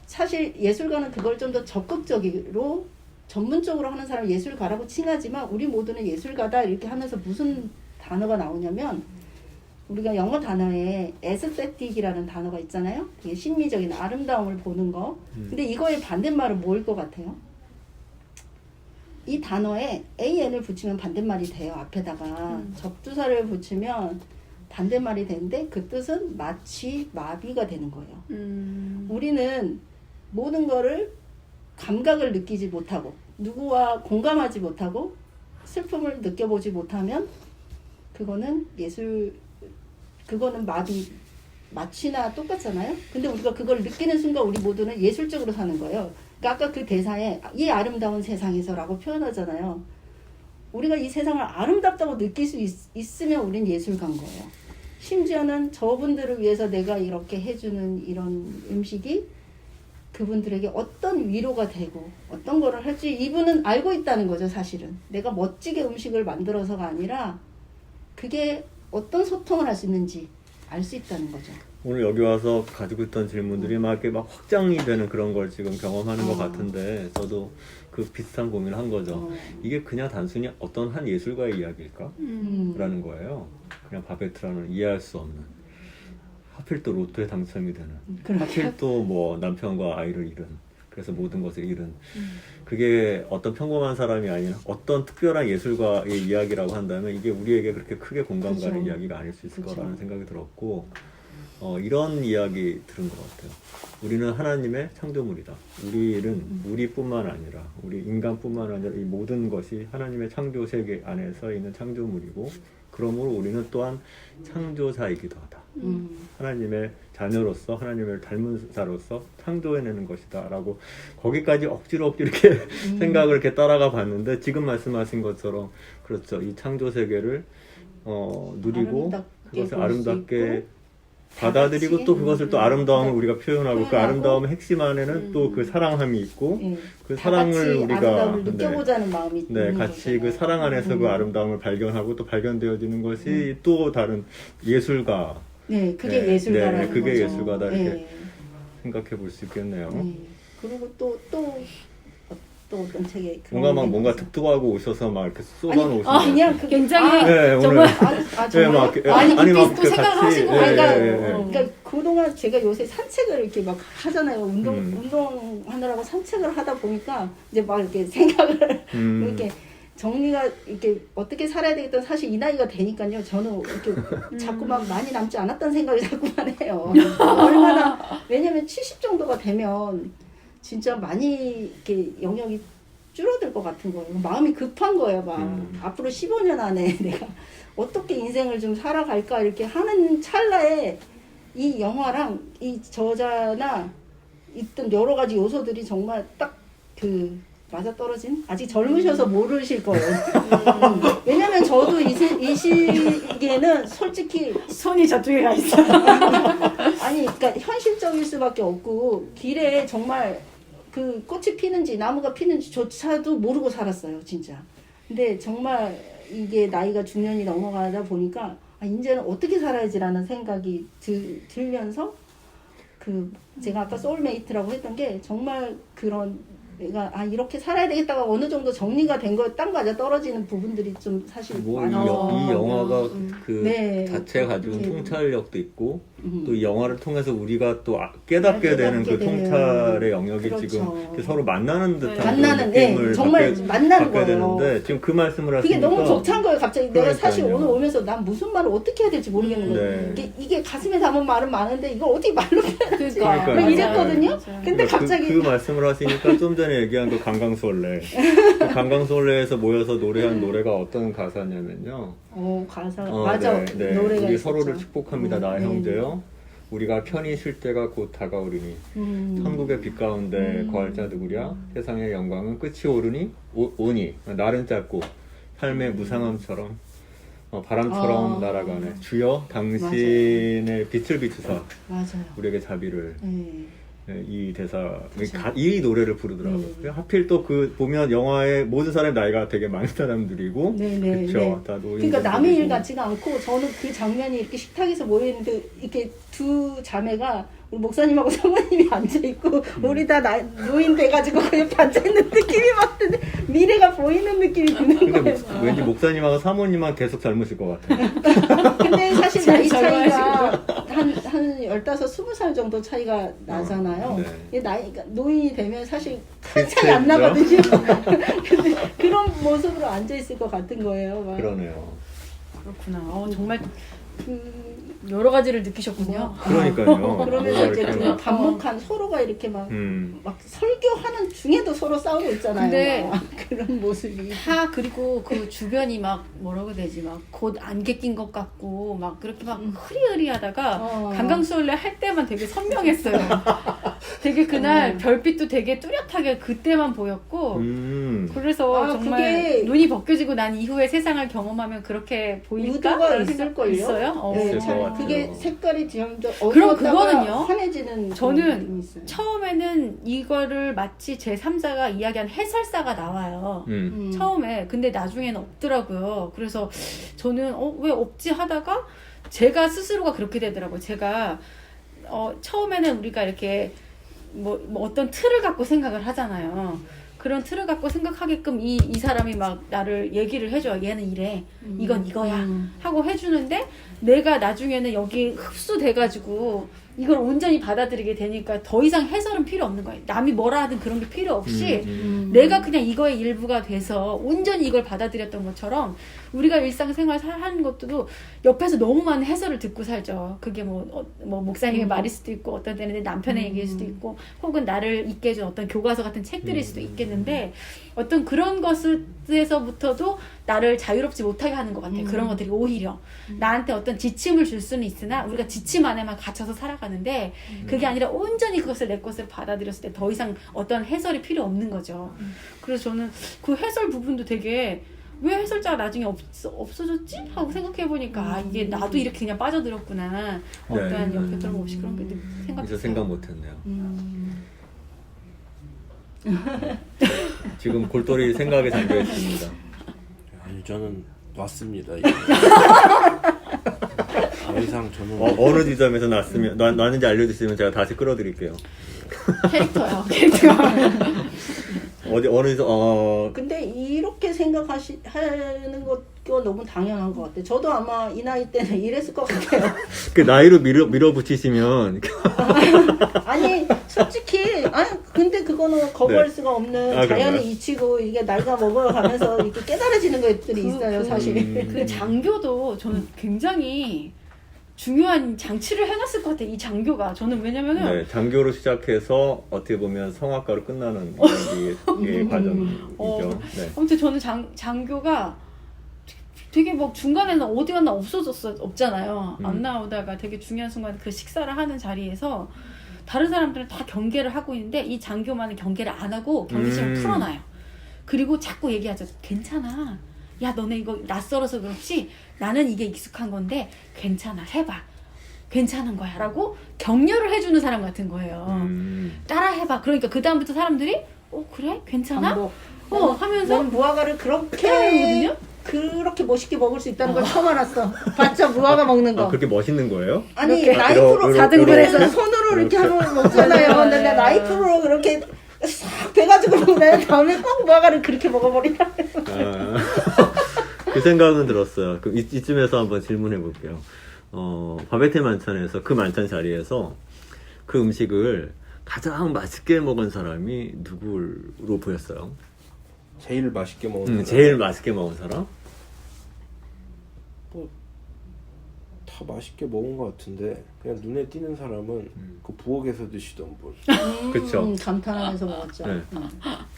사실 예술가는 그걸 좀 더 적극적으로 전문적으로 하는 사람 예술가라고 칭하지만 우리 모두는 예술가다 이렇게 하면서 무슨 단어가 나오냐면 우리가 영어 단어에 에스테틱이라는 단어가 있잖아요. 되게 심미적인 아름다움을 보는 거. 근데 이거의 반대말은 뭐일 것 같아요? 이 단어에 an을 붙이면 반대말이 돼요. 앞에다가 접두사를 붙이면 반대말이 되는데 그 뜻은 마치 마비가 되는 거예요. 우리는 모든 거를 감각을 느끼지 못하고 누구와 공감하지 못하고 슬픔을 느껴보지 못하면 그거는 그거는 마취나 똑같잖아요. 근데 우리가 그걸 느끼는 순간 우리 모두는 예술적으로 사는 거예요. 아까 그 대사에 이 아름다운 세상에서라고 표현하잖아요. 우리가 이 세상을 아름답다고 느낄 수 있으면 우린 예술가인 거예요. 심지어는 저분들을 위해서 내가 이렇게 해주는 이런 음식이 그분들에게 어떤 위로가 되고 어떤 거를 할지 이분은 알고 있다는 거죠, 사실은. 내가 멋지게 음식을 만들어서가 아니라 그게 어떤 소통을 할 수 있는지 알 수 있다는 거죠. 오늘 여기 와서 가지고 있던 질문들이 막 이렇게 막 확장이 되는 그런 걸 지금 경험하는 것 같은데 저도 그 비슷한 고민을 한 거죠. 이게 그냥 단순히 어떤 한 예술가의 이야기일까? 라는 거예요. 그냥 바베트라는 이해할 수 없는. 하필 또 로또에 당첨이 되는. 하필 또 뭐 남편과 아이를 잃은. 그래서 모든 것을 잃은. 그게 어떤 평범한 사람이 아닌 어떤 특별한 예술가의 이야기라고 한다면 이게 우리에게 그렇게 크게 공감 가는 그죠. 이야기가 아닐 수 있을 그죠. 거라는 생각이 들었고 이런 이야기 들은 것 같아요. 우리는 하나님의 창조물이다. 우리는 우리뿐만 아니라 우리 인간뿐만 아니라 이 모든 것이 하나님의 창조 세계 안에서 있는 창조물이고 그러므로 우리는 또한 창조자이기도 하다. 하나님의 자녀로서 하나님을 닮은 자로서 창조해내는 것이다 라고 거기까지 억지로 이렇게 생각을 이렇게 따라가 봤는데 지금 말씀하신 것처럼 그렇죠. 이 창조 세계를 누리고 그것을 아름답게 받아들이고 같이. 또 그것을 또 아름다움을 우리가 표현하고 그 표현하고. 아름다움의 핵심 안에는 또 그 사랑함이 있고 예. 그 다 사랑을 같이 우리가 아름다움을 느껴보자는 마음이 네, 있는 같이 거잖아요. 그 사랑 안에서 그 아름다움을 발견하고 또 발견되어지는 것이 또 다른 예술가 네, 그게 네, 예술가라는 네, 그게 거죠. 예술가다 이렇게 네. 생각해 볼 수 있겠네요. 그리고 또 어떤 책에 뭔가 특도하고 오셔서 막 이렇게 쏟아놓으시는 그냥 그 굉장히 네, 정말 네, 정말 막 이렇게- 아니 아니, 막 또 생각을 같이- 하신 거 예, 그러니까, 예, 예. 그러니까 그동안 제가 요새 산책을 이렇게 막 하잖아요. 음. 운동하느라고 산책을 하다 보니까 이제 막 이렇게 생각을 이렇게 정리가 이렇게 어떻게 살아야 되겠다. 사실 이 나이가 되니까요. 저는 이렇게 자꾸만 많이 남지 않았다는 생각이 자꾸만 해요. 얼마나 왜냐면 70 정도가 되면 진짜 많이 이렇게 영역이 줄어들 것 같은 거예요. 마음이 급한 거예요. 막 앞으로 15년 안에 내가 어떻게 인생을 좀 살아갈까 이렇게 하는 찰나에 이 영화랑 이 저자나 있던 여러 가지 요소들이 정말 딱 그 맞아떨어진? 아직 젊으셔서 모르실 거예요. 왜냐면 저도 이 시기에는 솔직히 손이 저쪽에 가 있어. 아니 그러니까 현실적일 수밖에 없고 길에 정말 그 꽃이 피는지 나무가 피는지조차도 모르고 살았어요, 진짜. 근데 정말 이게 나이가 중년이 넘어가다 보니까 이제는 어떻게 살아야지라는 생각이 들면서 그 제가 아까 소울메이트라고 했던 게 정말 그런 내가 이렇게 살아야 되겠다가 어느 정도 정리가 된 거 딱 맞아 떨어지는 부분들이 좀 사실 이 많아요. 영화가 그 네. 자체가 가지고 이렇게. 통찰력도 있고 또 이 영화를 통해서 우리가 또 깨닫게 되는 그 되는. 통찰의 영역이 그렇죠. 지금 이렇게 서로 만나는 듯한 만나는, 그런 느낌을 네, 정말 만나는 받게 거예요. 되는데 지금 그 말씀을 그게 하시니까 너무 벅찬 거예요, 갑자기. 내가 사실 그러니까요. 오늘 오면서 난 무슨 말을 어떻게 해야 될지 모르겠는 거예요. 네. 이게 가슴에 담은 말은 많은데 이걸 어떻게 말로 표현하지? 그러니까요. 막 이랬거든요. 맞아요. 근데 갑자기 그 말씀을 하시니까 좀 전에 얘기한 그 강강수월래 그 강강수월래에서 모여서 노래한 노래가 어떤 가사냐면요. 가사 맞아. 노래가 우리 있었죠. 서로를 축복합니다. 나의 네. 형제요. 우리가 편히 쉴 때가 곧 다가오리니 천국의 빛 가운데 거할 자 누구랴. 세상의 영광은 끝이 오니 날은 짧고 삶의 무상함처럼 바람처럼 날아가네. 주여 당신의 빛을 비추사 맞아요. 우리에게 자비를. 네. 이 대사, 그쵸. 이 노래를 부르더라고요. 하필 또 그 보면 영화의 모든 사람의 나이가 되게 많은 사람들이고, 네네. 그쵸? 네. 다 노인. 그러니까 남의 일 같지가 않고 저는 그 장면이 이렇게 식탁에서 모여 있는데 이렇게 두 자매가 우리 목사님하고 사모님이 앉아 있고 우리 다 노인 돼가지고 그 옆에 앉아 있는 느낌이 막 드는데 미래가 보이는 느낌이 드는 근데 거예요. 왠지 목사님하고 사모님만 계속 젊으실 것 같아요. 근데 사실 나이 제일 차이가 한 15, 20살 정도 차이가 나잖아요. 네. 근데 나이가 노인이 되면 사실 큰 그쵸, 차이 안 그죠? 나거든요. 근데 그런 모습으로 앉아 있을 것 같은 거예요. 막. 그러네요. 그렇구나. 정말 여러 가지를 느끼셨군요. 그러니까요. 그러면서 이제 이렇게 그 막, 반목한 서로가 이렇게 막 설교하는 중에도 서로 싸우고 있잖아요. 근데 막 그런 모습이. 다 그리고 그 주변이 막 뭐라고 해야 되지 막 곧 안개 낀 것 같고 막 그렇게 막 흐리흐리하다가 강강수월래 할 때만 되게 선명했어요. 되게 그날 별빛도 되게 뚜렷하게 그때만 보였고 그래서 정말 그게 눈이 벗겨지고 난 이후에 세상을 경험하면 그렇게 보일까? 의도가 그런 있을 생각 걸요. 있어요? 네, 있을 것 참 같아요. 그게 색깔이 점점 그럼 어두웠다가 그거는요? 환해지는 저는 느낌이 있어요. 처음에 처음에는 이거를 마치 제3자가 이야기한 해설사가 나와요. 처음에. 근데 나중에는 없더라고요. 그래서 저는 왜 없지 하다가 제가 스스로가 그렇게 되더라고요. 제가 처음에는 우리가 이렇게 뭐 어떤 틀을 갖고 생각을 하잖아요. 그런 틀을 갖고 생각하게끔 이 사람이 막 나를 얘기를 해줘요. 얘는 이래. 이건 이거야. 하고 해주는데 내가 나중에는 여기 흡수돼가지고 이걸 온전히 받아들이게 되니까 더 이상 해설은 필요 없는 거예요. 남이 뭐라 하든 그런 게 필요 없이 내가 그냥 이거의 일부가 돼서 온전히 이걸 받아들였던 것처럼 우리가 일상생활 하는 것도 옆에서 너무 많은 해설을 듣고 살죠. 그게 뭐 목사님의 말일 수도 있고 어떤 때는 내 남편의 얘기일 수도 있고 혹은 나를 있게 해준 어떤 교과서 같은 책들일 수도 있겠는데 어떤 그런 것에서부터도 나를 자유롭지 못하게 하는 것 같아요. 그런 것들이 오히려 나한테 어떤 지침을 줄 수는 있으나 우리가 지침 안에만 갇혀서 살아가는데 그게 아니라 온전히 그것을 내 것을 받아들였을 때 더 이상 어떤 해설이 필요 없는 거죠. 그래서 저는 그 해설 부분도 되게 왜 해설자가 나중에 없어졌지? 하고 생각해보니까 이게 나도 이렇게 그냥 빠져들었구나. 어떠한 네. 옆에 그런 거 없이 그런 게 진짜 생각 못했네요. 지금 골똘히 생각에 잠겨 있습니다. 아니 저는 놨습니다. 이제. 더 이상 저는 어느 지점에서 놨는지 알려주시면 제가 다시 끌어드릴게요. 캐릭터요. 어디서 근데 이렇게 생각하는 것도 너무 당연한 것 같아요. 저도 아마 이 나이 때는 이랬을 것 같아요. 그 나이로 밀어붙이시면 아니 솔직히 근데 그거는 거부할 네. 수가 없는 그런가요? 자연의 이치고 이게 나이가 먹어가면서 이렇게 깨달아지는 것들이 있어요, 사실. 그 장교도 저는 굉장히 중요한 장치를 해놨을 것 같아요. 이 장교가. 저는 왜냐면은 네, 장교로 시작해서 어떻게 보면 성악가로 끝나는 이 과정이죠. 네. 아무튼 저는 장교가 되게 막 중간에는 어디 갔나 없잖아요. 안 나오다가 되게 중요한 순간 그 식사를 하는 자리에서 다른 사람들은 다 경계를 하고 있는데 이 장교만은 경계를 안 하고 경계심을 풀어놔요. 그리고 자꾸 얘기하죠. 괜찮아. 야 너네 이거 낯설어서 그렇지 나는 이게 익숙한 건데 괜찮아 해봐. 괜찮은 거야 라고 격려를 해주는 사람 같은 거예요. 따라 해봐. 그러니까 그 다음부터 사람들이 그래? 괜찮아? 하면서 넌 무화과를 그렇게 하거든요. 그렇게 멋있게 먹을 수 있다는 걸 처음 알았어. 봤죠? 무화과 먹는 거. 그렇게 멋있는 거예요? 아니 이렇게 나이프로 이렇게 4등분해서 이렇게? 손으로 이렇게 하면 먹잖아요. 근데 내가 나이프로 그렇게 싹 돼가지고 먹는 다음에 꼭 무화과를 그렇게 먹어버리라. 그 생각은 들었어요. 그럼 이쯤에서 한번 질문해 볼게요. 바베테 만찬에서 그 만찬 자리에서 그 음식을 가장 맛있게 먹은 사람이 누구로 보였어요? 제일 맛있게 먹는 사람. 제일 맛있게 먹은 사람? 다 맛있게 먹은 것 같은데 그냥 눈에 띄는 사람은 그 부엌에서 드시던 분. 그쵸. 감탄하면서 먹었죠. 네.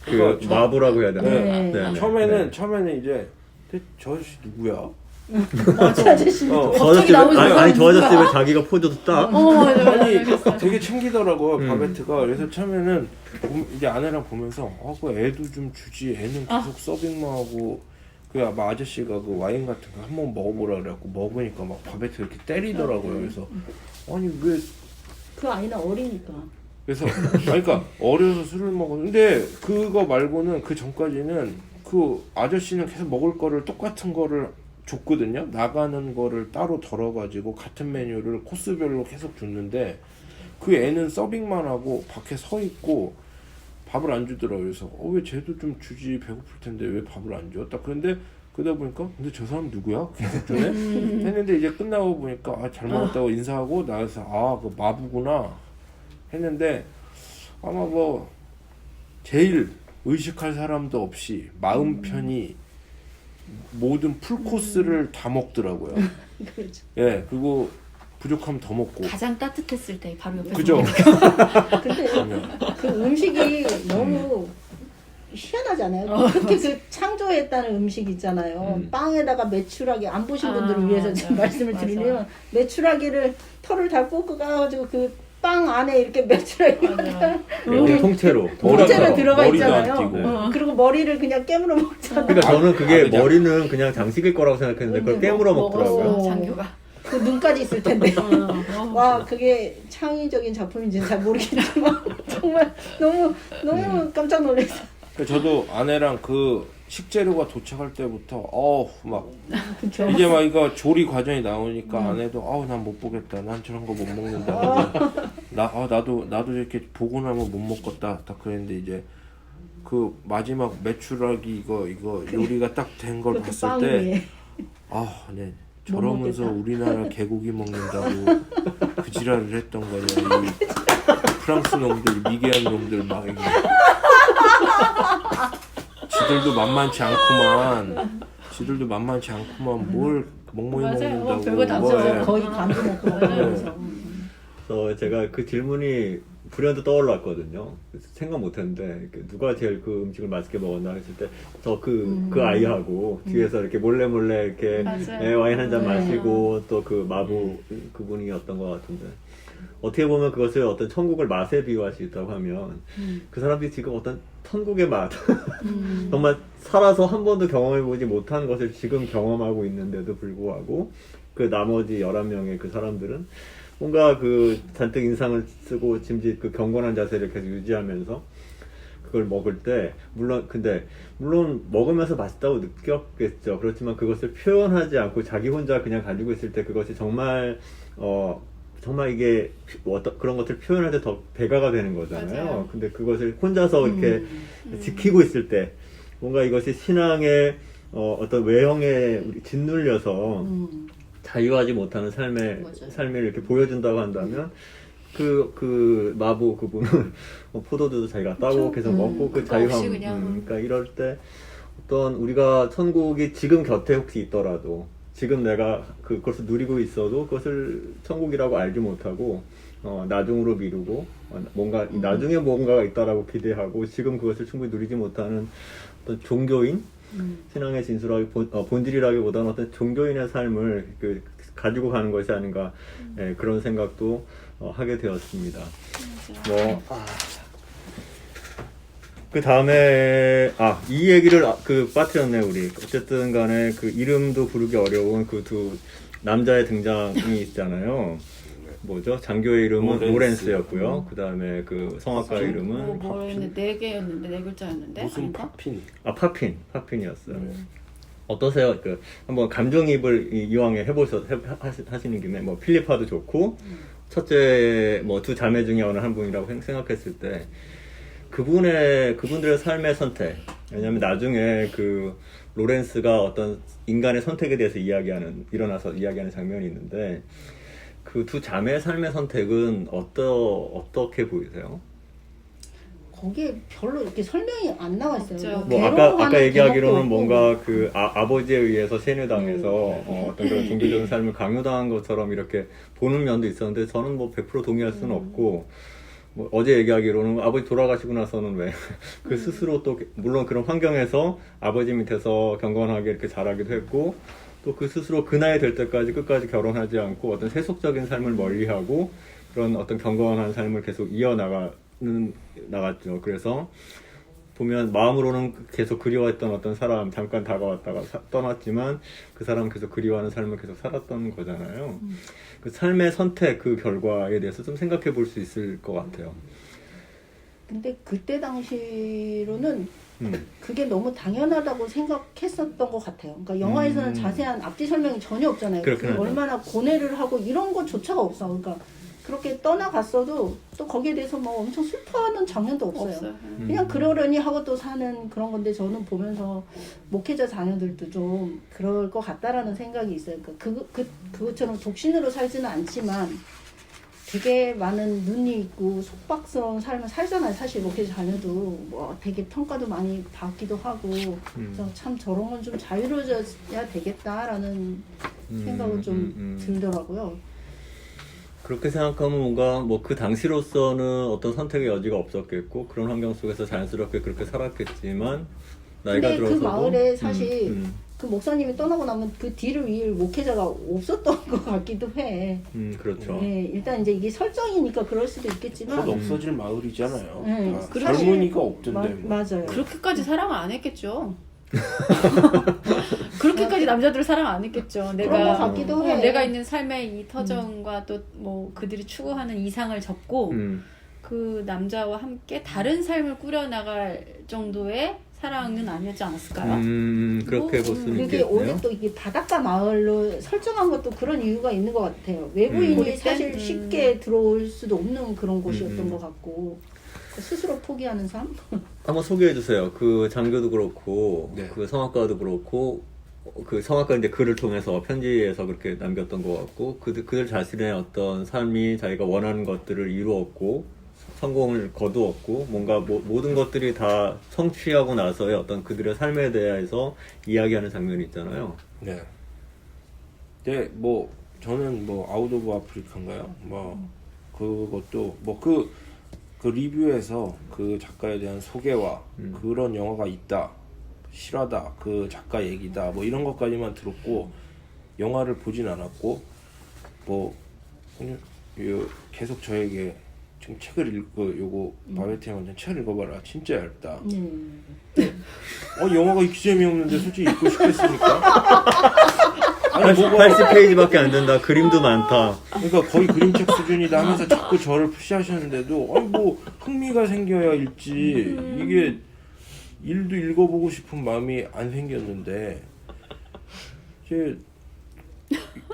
그 그거 마부라고 해야 되나? 네. 처음에는 이제 저 아저씨 누구야? 저 아저씨. 저 아저씨 아니 저 아저씨 왜 자기가 포즈도 딱? 아니 되게 챙기더라고요 바베트가. 그래서 처음에는 이제 아내랑 보면서 그 애도 좀 주지. 애는 계속 서빙만 하고. 그 아마 아저씨가 그 와인 같은 거 한번 먹어보라 그래갖고 먹으니까 막 바베트 이렇게 때리더라고요. 그래서 아니 왜 그 아이는 어리니까. 그래서 그러니까 어려서 술을 먹었는데 그거 말고는 그 전까지는 그 아저씨는 계속 먹을 거를 똑같은 거를 줬거든요. 나가는 거를 따로 덜어가지고 같은 메뉴를 코스별로 계속 줬는데 그 애는 서빙만 하고 밖에 서 있고 밥을 안 주더라고요. 그래서 왜 쟤도 좀 주지 배고플 텐데 왜 밥을 안 줘? 딱 그런데 그러다 보니까 근데 저 사람 누구야? 계속 주네? 했는데 이제 끝나고 보니까 잘 먹었다고 인사하고 나와서 그 마부구나 했는데 아마 뭐 제일 의식할 사람도 없이 마음 편히 모든 풀코스를 다 먹더라고요. 그렇죠. 예, 그리고 부족하면 더 먹고. 가장 따뜻했을 때 바로 옆에서 그죠? 근데 그 음식이 너무 희한하잖아요. 그렇게 그 창조했다는 음식 있잖아요. 빵에다가 메추라기 안 보신 분들을 위해서 지금 말씀을 드리면 메추라기를 털을 다 뽑아가지고 그 빵 안에 이렇게 메추라기가 통째로 들어가 머리도 있잖아요. 안 띄고. 그리고 머리를 그냥 깨물어 먹잖아요. 그러니까 저는 그게 그냥- 머리는 그냥 장식일 거라고 생각했는데 그걸 깨물어 먹더라고요. 장교가. 그 눈까지 있을 텐데. 와 그게 창의적인 작품인지는 잘 모르겠지만 정말 너무 깜짝 놀랐어요. 저도 아내랑 그 식재료가 도착할 때부터 막 그쵸? 이제 막 이거 조리 과정이 나오니까 아내도 난 못 보겠다. 난 저런 거 못 먹는다. 나도 이렇게 보고 나면 못 먹겠다. 딱 그랬는데 이제 그 마지막 메추라기 이거 요리가 딱 된 걸 그것도 봤을 빵 때 위에. 네. 못 저러면서 먹겠다. 우리나라 개고기 먹는다고 그 지랄을 했던 거냐. 이 프랑스 놈들, 미개한 놈들 막 이게 지들도 만만치 않구만 뭘 멍멍이 맞아요. 먹는다고. 별거 다 뭐, 없어요. 예. 거의 간도 먹고 그러면서 그래서 제가 그 질문이 불현듯 떠올랐거든요. 생각 못했는데 누가 제일 그 음식을 맛있게 먹었나 했을 때 저 그 아이하고 뒤에서 이렇게 몰래 이렇게 맞아요. 와인 한 잔 네. 마시고 또 그 마부 그분이었던 것 같은데 어떻게 보면 그것을 어떤 천국을 맛에 비유할 수 있다고 하면 그 사람들이 지금 어떤 천국의 맛 정말 살아서 한 번도 경험해보지 못한 것을 지금 경험하고 있는데도 불구하고 그 나머지 11명의 그 사람들은 뭔가 그 잔뜩 인상을 쓰고 짐짓 그 경건한 자세를 계속 유지하면서 그걸 먹을 때 물론 먹으면서 맛있다고 느꼈겠죠. 그렇지만 그것을 표현하지 않고 자기 혼자 그냥 가지고 있을 때 그것이 정말 이게 그런 것들 표현할 때 더 배가가 되는 거잖아요. 맞아요. 근데 그것을 혼자서 이렇게 지키고 있을 때 뭔가 이것이 신앙의 어떤 외형에 짓눌려서 자유하지 못하는 삶을 이렇게 보여준다고 한다면 그 마부 그분은 포도주도 자기가 따고 계속 먹고 그 그거 없이 자유함 그냥. 그러니까 이럴 때 어떤 우리가 천국이 지금 곁에 혹시 있더라도 지금 내가 그것을 누리고 있어도 그것을 천국이라고 알지 못하고 나중으로 미루고 뭔가 나중에 뭔가가 있다라고 기대하고 지금 그것을 충분히 누리지 못하는 어떤 종교인 신앙의 진수라기 본질이라기보다는 어떤 종교인의 삶을 가지고 가는 것이 아닌가 그런 생각도 하게 되었습니다. 그 다음에 이 얘기를 빠뜨렸네 우리. 어쨌든 간에 그 이름도 부르기 어려운 그 두 남자의 등장이 있잖아요. 뭐죠? 장교의 이름은 로렌스였고요. 그 다음에 그 성악가 이름은 뭐였는데 4개였는데 4글자였는데 무슨 아닌가? 파핀. 파핀이었어요. 어떠세요? 한번 감정이입을 이왕에 하시는 김에 뭐 필리파도 좋고 첫째 뭐 두 자매 중에 어느 한 분이라고 생각했을 때 그분들의 삶의 선택. 왜냐면 나중에 그 로렌스가 어떤 인간의 선택에 대해서 일어나서 이야기하는 장면이 있는데 그 두 자매의 삶의 선택은 어떻게 보이세요? 거기에 별로 이렇게 설명이 안 나와 있어요. 뭐 아까 얘기하기로는 뭔가 그 아버지에 의해서 세뇌당해서 어떤 그런 종교적인 삶을 강요당한 것처럼 이렇게 보는 면도 있었는데 저는 뭐 100% 동의할 수는 없고 뭐 어제 얘기하기로는 아버지 돌아가시고 나서는 왜 그 스스로 또 물론 그런 환경에서 아버지 밑에서 경건하게 이렇게 자라기도 했고 또 그 스스로 그 나이 될 때까지 끝까지 결혼하지 않고 어떤 세속적인 삶을 멀리하고 그런 어떤 경건한 삶을 계속 나갔죠. 그래서 보면 마음으로는 계속 그리워했던 어떤 사람 잠깐 다가왔다가 떠났지만 그 사람은 계속 그리워하는 삶을 계속 살았던 거잖아요. 그 삶의 선택 그 결과에 대해서 좀 생각해 볼 수 있을 것 같아요. 근데 그때 당시로는 그게 너무 당연하다고 생각했었던 것 같아요. 그러니까 영화에서는 자세한 앞뒤 설명이 전혀 없잖아요. 얼마나 고뇌를 하고 이런 것조차가 없어. 그러니까 그렇게 떠나갔어도 또 거기에 대해서 뭐 엄청 슬퍼하는 장면도 없어요. 그냥 그러려니 하고 또 사는 그런 건데 저는 보면서 목회자 자녀들도 좀 그럴 것 같다라는 생각이 있어요. 그것처럼 독신으로 살지는 않지만 되게 많은 눈이 있고 속박스러운 삶을 살잖아요. 사실 목회자 자녀도 뭐 되게 평가도 많이 받기도 하고 그래서 참 저런 건 좀 자유로워져야 되겠다라는 생각은 좀 들더라고요. 그렇게 생각하면 뭔가 뭐 그 당시로서는 어떤 선택의 여지가 없었겠고 그런 환경 속에서 자연스럽게 그렇게 살았겠지만 나이가 근데 들어서도 그 마을에 사실 그 목사님이 떠나고 나면 그 뒤를 이을 목회자가 없었던 것 같기도 해. 그렇죠. 네, 일단 이제 이게 설정이니까 그럴 수도 있겠지만 곧 없어질 마을이잖아요. 네, 젊은이가 없던데 뭐. 맞아요. 그렇게까지 사랑을 안 했겠죠. 그렇게까지 남자들을 사랑 안 했겠죠. 그런 것 내가 같기도 해. 내가 있는 삶의 이 터전과 또 뭐 그들이 추구하는 이상을 접고 그 남자와 함께 다른 삶을 꾸려나갈 정도의 사랑은 아니었지 않았을까요? 그렇게 볼 수는 이게 오히려 있겠네요. 또 이게 바닷가 마을로 설정한 것도 그런 이유가 있는 것 같아요. 외부인이 고립된? 사실 쉽게 들어올 수도 없는 그런 곳이었던 것 같고 스스로 포기하는 삶? 한번 소개해 주세요. 그 장교도 그렇고 네. 그 성악가도 그렇고 그 성악가 이제 글을 통해서 편지에서 그렇게 남겼던 것 같고 그들 자신의 어떤 삶이 자기가 원하는 것들을 이루었고 성공을 거두었고 뭔가 모든 것들이 다 성취하고 나서의 어떤 그들의 삶에 대해서 이야기하는 장면이 있잖아요. 네. 네, 뭐 저는 뭐 아웃 오브 아프리카인가요? 뭐 그것도 뭐 그 리뷰에서 그 작가에 대한 소개와 그런 영화가 있다, 실화다, 그 작가 얘기다, 뭐 이런 것까지만 들었고 영화를 보진 않았고 뭐 계속 저에게 지금 책을 요거 바베트에 만든 책을 읽어봐라, 진짜 얇다. 영화가 이렇게 재미없는데 솔직히 읽고 싶겠습니까? 아니 80페이지밖에 안 된다. 그림도 많다. 그러니까 거의 그림책 수준이다 하면서 자꾸 저를 푸시하셨는데도 아니 뭐 흥미가 생겨야 읽지, 이게 일도 읽어보고 싶은 마음이 안 생겼는데 이제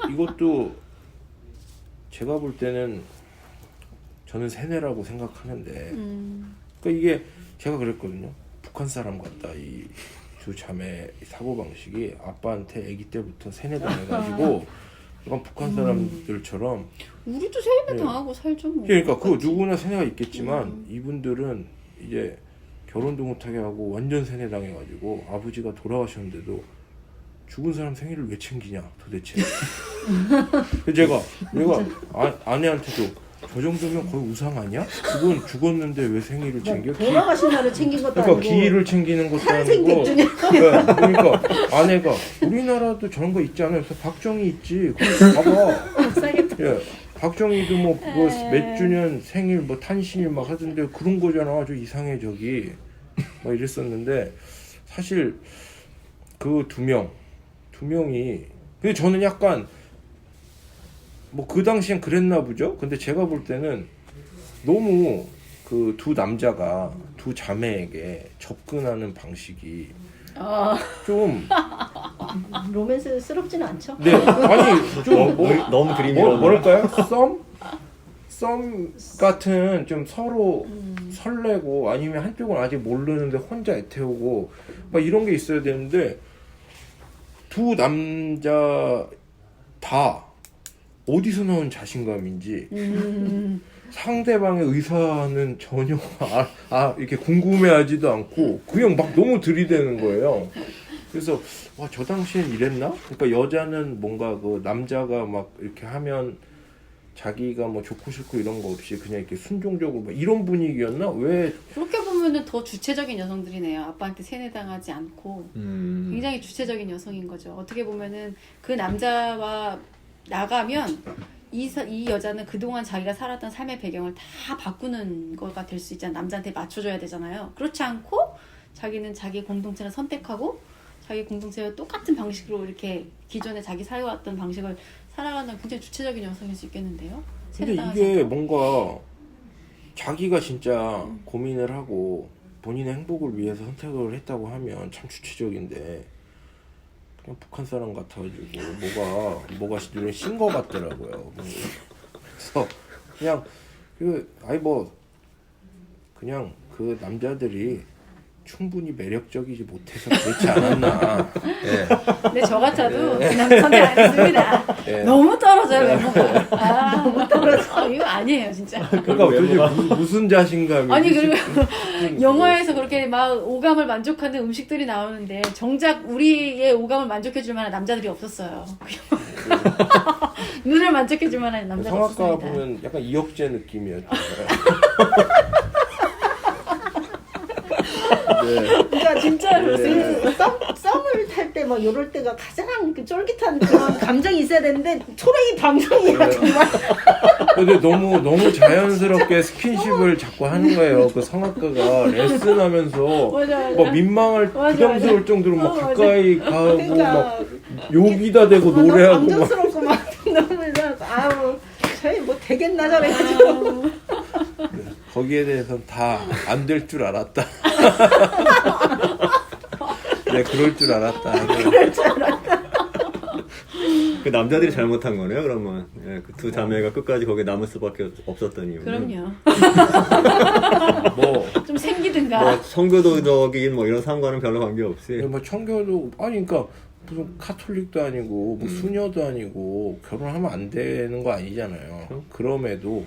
이것도 제가 볼 때는 저는 세뇌라고 생각하는데 그러니까 이게 제가 그랬거든요. 북한 사람 같다, 이 두 자매 사고방식이. 아빠한테 아기 때부터 세뇌당해가지고 약간 북한 사람들처럼 우리도 세뇌 예. 당하고 살죠. 뭐. 그러니까 그거 똑같이. 누구나 세뇌가 있겠지만 이분들은 이제 결혼도 못하게 하고 완전 세뇌당해가지고 아버지가 돌아가셨는데도 죽은 사람 생일을 왜 챙기냐 도대체. 그래서 내가 아내한테도 저 정도면 거의 우상 아니야? 그건 죽었는데 왜 생일을 챙겨? 돌아가신 날을 챙긴 것도 그러니까 아니고 기일을 챙기는 것도 탄생객 아니고. 중에 네, 그러니까 아내가 우리나라도 저런 거 있지 않아요? 그래서 박정희 있지. 그거 봐봐. 예, 박정희도 뭐 몇 주년 생일 뭐 탄신일 막 하던데 그런 거잖아. 아주 이상해 저기. 막 이랬었는데 사실 그 두 명이 근데 저는 약간 뭐 그 당시엔 그랬나 보죠. 근데 제가 볼 때는 너무 그 두 남자가 두 자매에게 접근하는 방식이 좀 로맨스스럽지는 않죠. 네, 아니 좀 너무 그림이라고. 뭐랄까요? 썸 같은 좀 서로 설레고 아니면 한쪽은 아직 모르는데 혼자 애태우고 막 이런 게 있어야 되는데 두 남자 다 어디서 나온 자신감인지 상대방의 의사는 전혀 이렇게 궁금해하지도 않고 그냥 막 너무 들이대는 거예요. 그래서 와, 저 당시엔 이랬나? 그러니까 여자는 뭔가 그 남자가 막 이렇게 하면 자기가 뭐 좋고 싫고 이런 거 없이 그냥 이렇게 순종적으로 막 이런 분위기였나? 왜? 그렇게 보면은 더 주체적인 여성들이네요. 아빠한테 세뇌당하지 않고 굉장히 주체적인 여성인 거죠. 어떻게 보면은 그 남자와 나가면 이 여자는 그동안 자기가 살았던 삶의 배경을 다 바꾸는 거가 될 수 있잖아요. 남자한테 맞춰줘야 되잖아요. 그렇지 않고 자기는 자기 공동체를 선택하고 자기 공동체와 똑같은 방식으로 이렇게 기존에 자기 살아왔던 방식을 살아가는 굉장히 주체적인 여성일 수 있겠는데요. 근데 세뇌당하지 이게 않고. 뭔가 자기가 진짜 고민을 하고 본인의 행복을 위해서 선택을 했다고 하면 참 주체적인데 그냥 북한 사람 같아가지고 뭐가 눈에 띈 거 같더라고요. 그래서 그냥 그냥 그 남자들이 충분히 매력적이지 못해서 그렇지 않았나. 예. 근데 저 같아도 그냥 선택 안 했습니다. 예. 너무 떨어져요, 외모가. 너무 떨어져. 이거 아니에요, 진짜. 그러니까 도대체 무슨 자신감이? 아니, 그리고 영화에서 그렇게 막 오감을 만족하는 음식들이 나오는데 정작 우리의 오감을 만족해줄 만한 남자들이 없었어요. 눈을 만족해줄 만한 남자가 성악가 없었습니다. 보면 약간 이혁재 느낌이었죠. 네. 그러니까 진짜로 네. 썸은 썸을 탈 때 막 이럴 때가 가장 그 쫄깃한 그런 감정이 있어야 되는데 초래기 방정이야 정말. 근데 너무 자연스럽게 스킨십을 자꾸 하는 거예요. 그 성악가가 레슨하면서 맞아. 막 민망할 맞아, 부담스러울 맞아. 정도로 막 맞아. 가까이 가고 그러니까 막 욕이다 대고 너무 노래하고 막 감정스럽고 막 너무 이상하고 아우 저희 뭐 되겠나 저래가지고. 거기에 대해서는 다 안 될 줄 알았다. 네, 그럴 줄 알았다. 그 남자들이 잘못한 거네요. 그러면 예, 그 두 자매가 끝까지 거기에 남을 수밖에 없었던 이유는. 그럼요. 뭐, 좀 생기든가. 뭐 성교도적인 뭐 이런 상관은 별로 관계 없이. 뭐 청교도 아니 그러니까 무슨 카톨릭도 아니고 뭐 수녀도 아니고 결혼하면 안 되는 거 아니잖아요. 그럼에도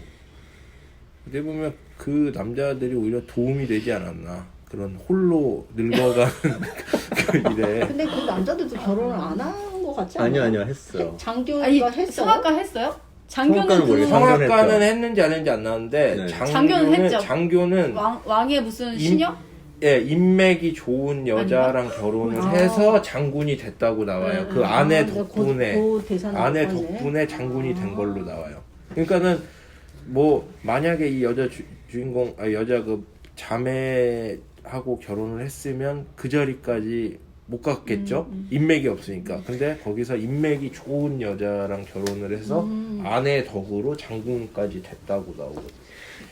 어떻게 보면 그 남자들이 오히려 도움이 되지 않았나. 그런 홀로 늙어가는 그 일에. 근데 그 남자들도 결혼을 안 한 것 같지 않아요? 아니요 했어요. 장교가 아니 했어요. 성악가 했어요? 성악가는 장교는 모르겠어요. 그 성악가는 했죠. 했는지 안 했는지 안 나는데 네. 장교는 했죠. 장교는 왕의 무슨 임- 시녀? 예, 인맥이 좋은 여자랑 결혼을 아. 해서 장군이 됐다고 나와요. 그 아, 아내 근데 덕분에 그 대사는 아내 못 봤네. 덕분에 장군이 된 걸로 나와요. 그러니까는 뭐 만약에 이 여자 주인공 여자 그 자매하고 결혼을 했으면 그 자리까지 못 갔겠죠. 인맥이 없으니까. 근데 거기서 인맥이 좋은 여자랑 결혼을 해서 아내 덕으로 장군까지 됐다고 나오거든요.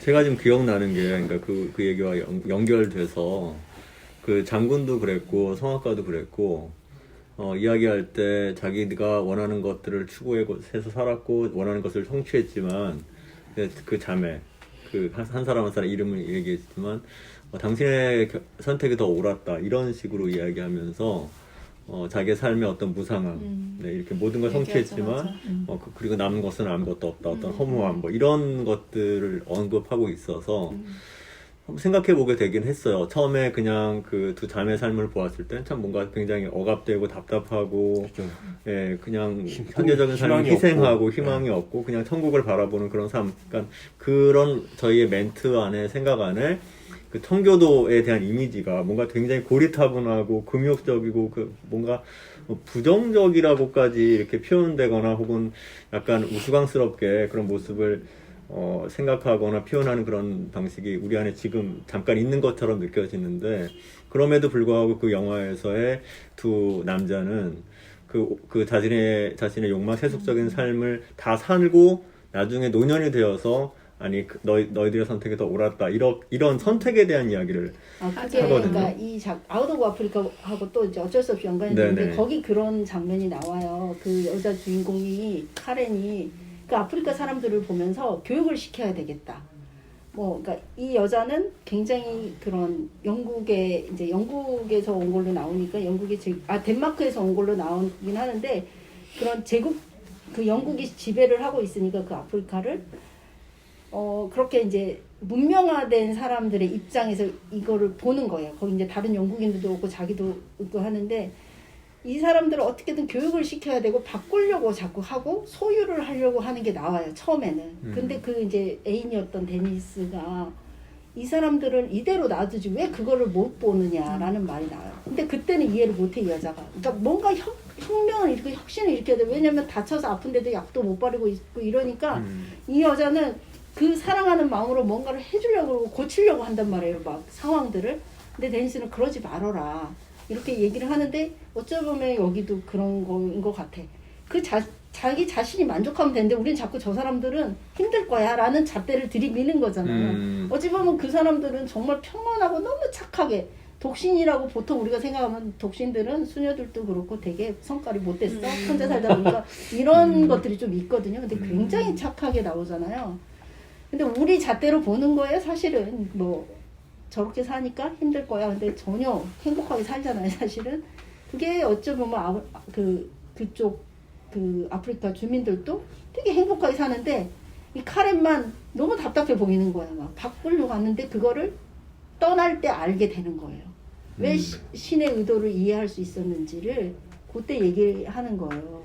제가 지금 기억나는 게 그러니까 그 얘기와 연결돼서 그 장군도 그랬고 성악가도 그랬고 이야기할 때 자기가 원하는 것들을 추구해서 살았고 원하는 것을 성취했지만 그 자매 그 한 사람 한 사람 이름을 얘기했지만 당신의 선택이 더 옳았다 이런 식으로 이야기하면서 자기의 삶의 어떤 무상함 네, 이렇게 모든 걸 성취했지만 그리고 남은 것은 아무것도 없다 어떤 허무함 뭐 이런 것들을 언급하고 있어서 한번 생각해 보게 되긴 했어요. 처음에 그냥 그 두 자매 삶을 보았을 때 참 뭔가 굉장히 억압되고 답답하고 그죠. 예, 그냥 현재적인 삶을 희망이 희생하고 없고. 희망이 없고 그냥 천국을 바라보는 그런 삶. 그러니까 그런 저희의 멘트 안에 생각 안에 그 청교도에 대한 이미지가 뭔가 굉장히 고리타분하고 금욕적이고 그 뭔가 부정적이라고까지 이렇게 표현되거나 혹은 약간 우스꽝스럽게 그런 모습을 생각하거나 표현하는 그런 방식이 우리 안에 지금 잠깐 있는 것처럼 느껴지는데 그럼에도 불구하고 그 영화에서의 두 남자는 그 자신의 욕망 세속적인 삶을 다 살고 나중에 노년이 되어서 아니 너희들의 선택이 더 옳았다 이런 선택에 대한 이야기를 그게 하거든요. 그러니까 아웃 오브 아프리카하고 또 이제 어쩔 수 없이 연관이 되는데 네네. 거기 그런 장면이 나와요. 그 여자 주인공이 카렌이 그 아프리카 사람들을 보면서 교육을 시켜야 되겠다. 그러니까 이 여자는 굉장히 그런 영국에서 온 걸로 나오니까 덴마크에서 온 걸로 나오긴 하는데 그런 제국 그 영국이 지배를 하고 있으니까 그 아프리카를 그렇게 이제 문명화된 사람들의 입장에서 이거를 보는 거예요. 거기 이제 다른 영국인들도 오고 자기도 오고 하는데 이 사람들을 어떻게든 교육을 시켜야 되고 바꾸려고 자꾸 하고 소유를 하려고 하는 게 나와요. 처음에는. 근데 그 이제 애인이었던 데니스가 이 사람들은 이대로 놔두지 왜 그거를 못 보느냐라는 말이 나와요. 근데 그때는 이해를 못해 이 여자가. 그러니까 뭔가 혁명을 일으키고 혁신을 일으켜야 돼. 왜냐면 다쳐서 아픈데도 약도 못 바르고 있고 이러니까 이 여자는 그 사랑하는 마음으로 뭔가를 해주려고 고치려고 한단 말이에요. 막 상황들을. 근데 데니스는 그러지 말어라. 이렇게 얘기를 하는데 어쩌면 여기도 그런 거인 것 같아. 자기 자신이 만족하면 되는데 우린 자꾸 저 사람들은 힘들 거야 라는 잣대를 들이미는 거잖아요. 어찌 보면 그 사람들은 정말 평온하고 너무 착하게 독신이라고 보통 우리가 생각하면 독신들은 수녀들도 그렇고 되게 성깔이 못됐어. 혼자 살다 보니까 이런 것들이 좀 있거든요. 근데 굉장히 착하게 나오잖아요. 근데 우리 잣대로 보는 거예요. 사실은 저렇게 사니까 힘들 거야. 근데 전혀 행복하게 살잖아요. 사실은 그게 어쩌면 그쪽 그 아프리카 주민들도 되게 행복하게 사는데 이 카렌만 너무 답답해 보이는 거야. 막 바꾸려고 갔는데 그거를 떠날 때 알게 되는 거예요. 왜 신의 의도를 이해할 수 있었는지를 그때 얘기하는 거예요.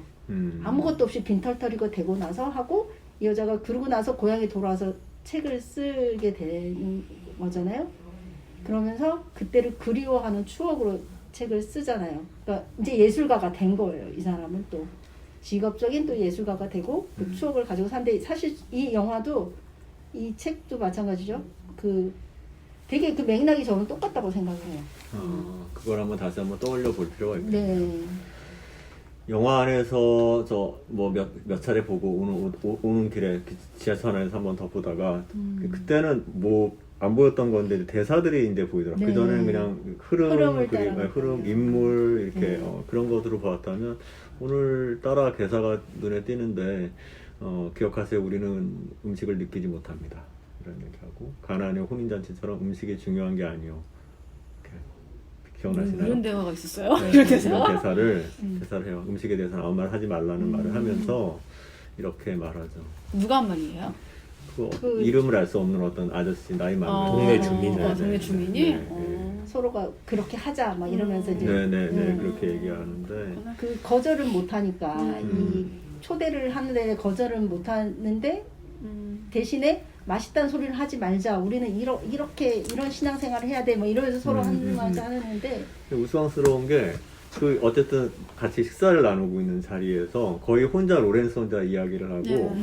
아무것도 없이 빈털터리가 되고 나서 하고 이 여자가 그러고 나서 고향에 돌아와서 책을 쓰게 되는 거잖아요. 그러면서 그때를 그리워하는 추억으로 책을 쓰잖아요. 그러니까 이제 예술가가 된 거예요. 이 사람은 또 직업적인 또 예술가가 되고 그 추억을 가지고 사는데 사실 이 영화도 이 책도 마찬가지죠. 그 되게 그 맥락이 저는 똑같다고 생각해요. 그걸 한번 다시 한번 떠올려 볼 필요가 있겠네요. 네. 영화 안에서 저 뭐 몇 차례 보고 오는 길에 지하철 안에서 한번 더 보다가 그때는 뭐 안 보였던 건데 대사들이 이제 보이더라고요. 네. 그전에는 그냥 흐름을 그림, 따라 흐름, 인물 이렇게 네. 그런 것으로 보았다면 오늘따라 대사가 눈에 띄는데 기억하세요. 우리는 음식을 느끼지 못합니다. 이런 얘기하고 가나안의 혼인잔치처럼 음식이 중요한 게 아니요. 기억나시나요? 이런 대화가 있었어요? 네, 이런 대사가? 이런 대사를 해요. 음식에 대해서는 아무 말 하지 말라는 말을 하면서 이렇게 말하죠. 누가 한 말이에요? 그 이름을 알 수 없는 어떤 아저씨 나이 많은 동네 주민. 동네 주민이? 네, 네. 서로가 그렇게 하자 막 이러면서 이제 네네네 그렇게 얘기하는데 그 거절을 못 하니까 이 음. 초대를 하는데 거절을 못 하는데 대신에 맛있다는 소리를 하지 말자. 우리는 이렇게 이런 신앙생활을 해야 돼. 뭐 이러면서 서로 한마디 하는데 우스꽝스러운 게 그 어쨌든 같이 식사를 나누고 있는 자리에서 거의 혼자 로렌스 혼자 이야기를 하고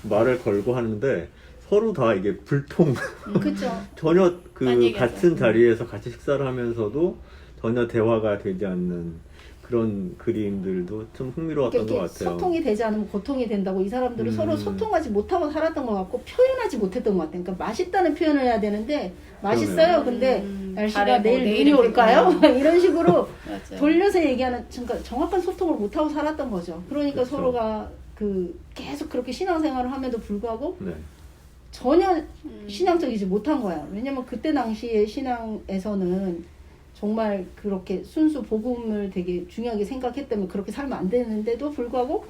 말을 걸고 하는데 서로 다 이게 불통 그죠. 전혀 딴 그 얘기하죠. 같은 자리에서 같이 식사를 하면서도 전혀 대화가 되지 않는 그런 그림들도 좀 흥미로웠던 것 이렇게 같아요. 소통이 되지 않으면 고통이 된다고 이 사람들은 서로 소통하지 못하고 살았던 것 같고 표현하지 못했던 것 같아요. 그러니까 맛있다는 표현을 해야 되는데 맛있어요. 근데 날씨가 잘해, 뭐 내일 내일 눈이 이렇게 올까요? 이런 식으로 맞아요. 돌려서 얘기하는 그러니까 정확한 소통을 못하고 살았던 거죠. 그러니까 그렇죠. 서로가 그 계속 그렇게 신앙생활을 함에도 불구하고 네. 전혀 신앙적이지 못한 거야. 왜냐면 그때 당시에 신앙에서는 정말 그렇게 순수 복음을 되게 중요하게 생각했다면 그렇게 살면 안 되는데도 불구하고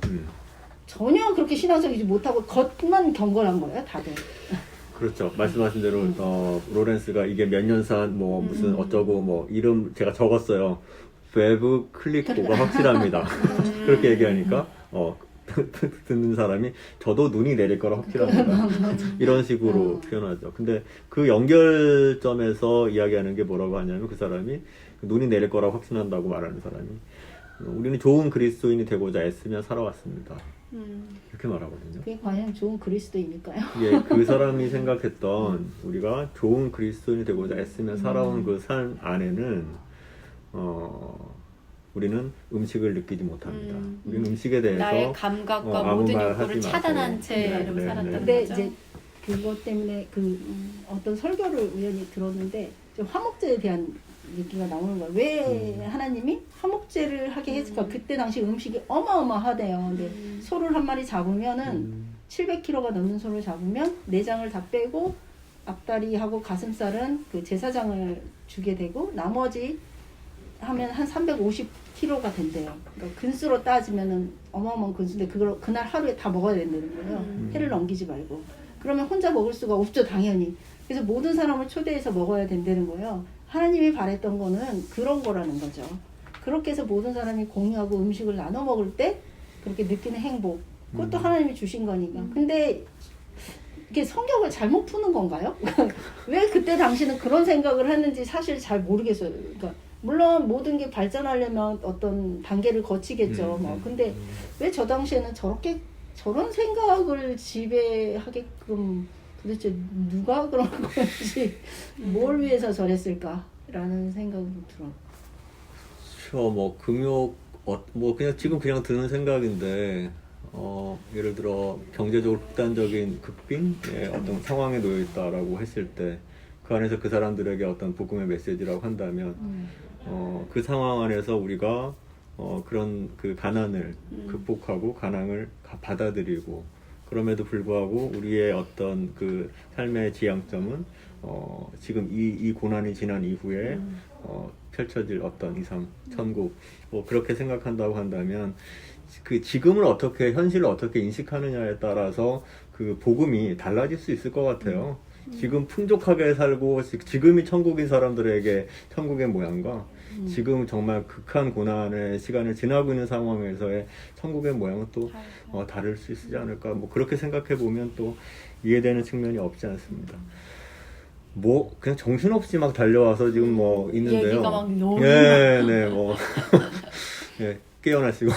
전혀 그렇게 신앙적이지 못하고 겉만 경건한 거예요, 다들. 그렇죠. 말씀하신 대로 로렌스가 이게 몇 년산 뭐 무슨 어쩌고 뭐 이름 제가 적었어요. 웨브 클릭고가 확실합니다. 그렇게 얘기하니까 듣는 사람이 저도 눈이 내릴 거라 확실합니다. 이런 식으로 표현하죠. 근데 그 연결점에서 이야기하는 게 뭐라고 하냐면 그 사람이 눈이 내릴 거라고 확신한다고 말하는 사람이 우리는 좋은 그리스도인이 되고자 애쓰며 살아왔습니다. 이렇게 말하거든요. 그게 과연 좋은 그리스도입니까요? 예, 그 사람이 생각했던 우리가 좋은 그리스도인이 되고자 애쓰며 살아온 그 삶 안에는 우리는 음식을 느끼지 못합니다. 우리는 음식에 대해서 나의 감각과 아무 모든 말 욕구를 하지 차단한 마세요. 채 네, 이러고 네, 살았다는 네. 근데 거죠. 이제 그것 때문에 그 어떤 설교를 우연히 들었는데 좀 화목제에 대한 얘기가 나오는 거예요. 왜 하나님이 화목제를 하게 했을까? 그때 당시 음식이 어마어마하대요. 근데 소를 한 마리 잡으면은 700kg가 넘는 소를 잡으면 내장을 다 빼고 앞다리하고 가슴살은 그 제사장을 주게 되고 나머지 하면 한 350kg가 된대요. 그러니까 근수로 따지면은 어마어마한 근수인데 그걸 그날 하루에 다 먹어야 된다는 거예요. 해를 넘기지 말고. 그러면 혼자 먹을 수가 없죠, 당연히. 그래서 모든 사람을 초대해서 먹어야 된다는 거예요. 하나님이 바랬던 거는 그런 거라는 거죠. 그렇게 해서 모든 사람이 공유하고 음식을 나눠 먹을 때 그렇게 느끼는 행복. 그것도 하나님이 주신 거니까. 근데 이게 성경을 잘못 푸는 건가요? 왜 그때 당시는 그런 생각을 했는지 사실 잘 모르겠어요. 그러니까 물론 모든 게 발전하려면 어떤 단계를 거치겠죠. 근데 왜 저 당시에는 저런 생각을 지배하게끔 도대체 누가 그런 건지 뭘 위해서 저랬을까라는 생각이 들어요. 뭐 금욕 뭐 그냥 지금 그냥 드는 생각인데 예를 들어 경제적으로 극단적인 극빈의 어떤 상황에 놓여 있다라고 했을 때 그 안에서 그 사람들에게 어떤 복음의 메시지라고 한다면 그 상황 안에서 우리가 그런 그 가난을 극복하고 가난을 받아들이고 그럼에도 불구하고 우리의 어떤 그 삶의 지향점은 지금 이 고난이 지난 이후에 펼쳐질 어떤 이상 천국 뭐 그렇게 생각한다고 한다면 그 지금을 어떻게 현실을 어떻게 인식하느냐에 따라서 그 복음이 달라질 수 있을 것 같아요. 지금 풍족하게 살고 지금이 천국인 사람들에게 천국의 모양과 지금 정말 극한 고난의 시간을 지나고 있는 상황에서의 천국의 모양은 또 다를 수 있지 않을까 뭐 그렇게 생각해 보면 또 이해되는 측면이 없지 않습니다. 뭐 그냥 정신없이 막 달려와서 지금 뭐 있는데요. 얘기가 막 너무 네, 뭐 네, 깨어나시고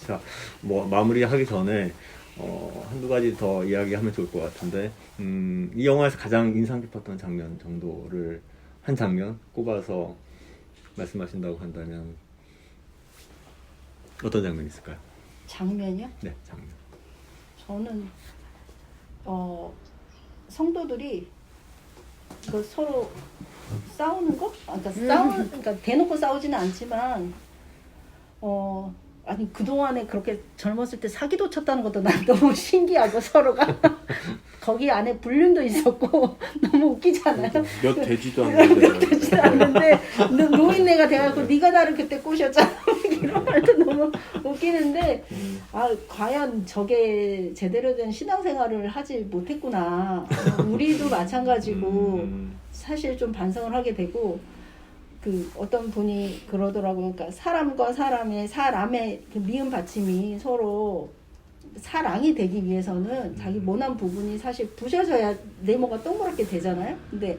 자, 뭐 마무리하기 전에 한두 가지 더 이야기하면 좋을 것 같은데 이 영화에서 가장 인상 깊었던 장면 정도를 한 장면 꼽아서 말씀하신다고 한다면 어떤 장면이 있을까요? 장면이요? 네, 장면. 저는 성도들이 그 서로 싸우는 거? 그러니까 대놓고 싸우지는 않지만 아니 그동안에 그렇게 젊었을 때 사기도 쳤다는 것도 난 너무 신기하고 서로가 거기 안에 불륜도 있었고 너무 웃기잖아요. 몇 되지도 않는데. 되지 않는데 노인네가 돼갖고 네가 나를 그때 꼬셨잖아 이런 말도 너무 웃기는데 과연 저게 제대로 된 신앙생활을 하지 못했구나. 우리도 마찬가지고 사실 좀 반성을 하게 되고 그 어떤 분이 그러더라고요. 그러니까 사람과 사람의 그 미음 받침이 서로 사랑이 되기 위해서는 자기 모난 부분이 사실 부셔져야 네모가 동그랗게 되잖아요. 근데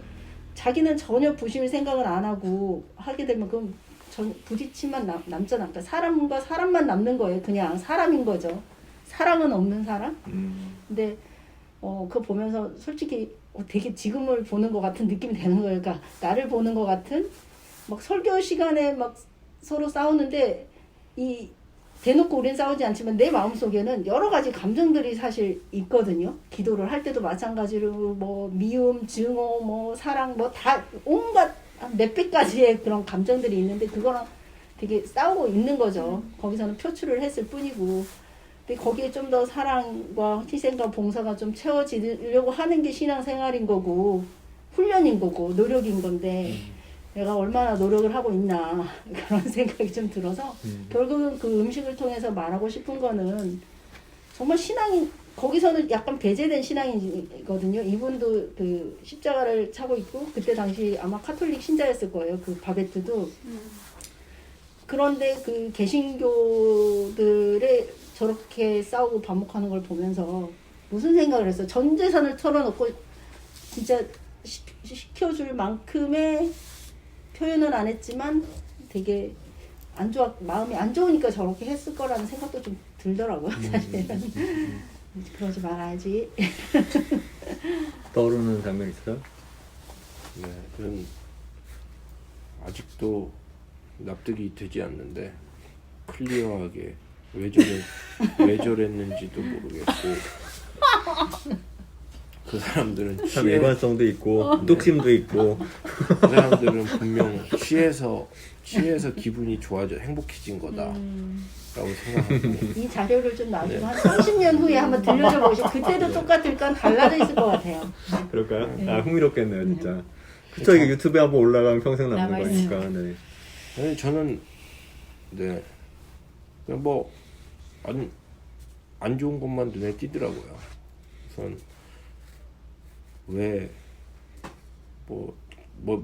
자기는 전혀 부실 생각을 안 하고 하게 되면 그럼 부딪힘만 남잖아. 그러니까 사람과 사람만 남는 거예요. 그냥 사람인 거죠. 사랑은 없는 사람. 근데 그거 보면서 솔직히 되게 지금을 보는 것 같은 느낌이 되는 거예요. 그러니까 나를 보는 것 같은 막 설교 시간에 막 서로 싸우는데 대놓고 우린 싸우지 않지만 내 마음속에는 여러 가지 감정들이 사실 있거든요. 기도를 할 때도 마찬가지로 뭐 미움, 증오, 뭐 사랑 뭐 다 온갖 몇백 가지의 그런 감정들이 있는데 그거랑 되게 싸우고 있는 거죠. 거기서는 표출을 했을 뿐이고. 근데 거기에 좀 더 사랑과 희생과 봉사가 좀 채워지려고 하는 게 신앙생활인 거고 훈련인 거고 노력인 건데 내가 얼마나 노력을 하고 있나 그런 생각이 좀 들어서 결국은 그 음식을 통해서 말하고 싶은 거는 정말 신앙이 거기서는 약간 배제된 신앙이거든요. 이분도 그 십자가를 차고 있고 그때 당시 아마 카톨릭 신자였을 거예요. 그 바베트도. 그런데 그 개신교들의 저렇게 싸우고 반목하는 걸 보면서 무슨 생각을 했어? 전 재산을 털어놓고 진짜 시켜줄 만큼의 표현은 안 했지만 되게 마음이 안 좋으니까 저렇게 했을 거라는 생각도 좀 들더라고요. 사실은. 그러지 말아야지. 떠오르는 장면 있어요? 네, 저는 아직도 납득이 되지 않는데 클리어하게 왜 저랬는지도 모르겠고 그 사람들은 참 일관성도 있고 뚝심도 있고 그 사람들은 분명 취해서 기분이 좋아져 행복해진 거다라고 생각하고 이 자료를 좀 나중에 한 30년 후에 한번 들려줘 보시고 그때도 똑같을까 달라져 있을 것 같아요. 그럴까요? 네. 흥미롭겠네요 진짜. 그쵸, 이게 유튜브에 한번 올라가면 평생 남는 남아있어요. 거니까. 네. 아니, 저는 네 그냥 뭐 안 좋은 것만 눈에 띄더라고요. 우선 왜 뭐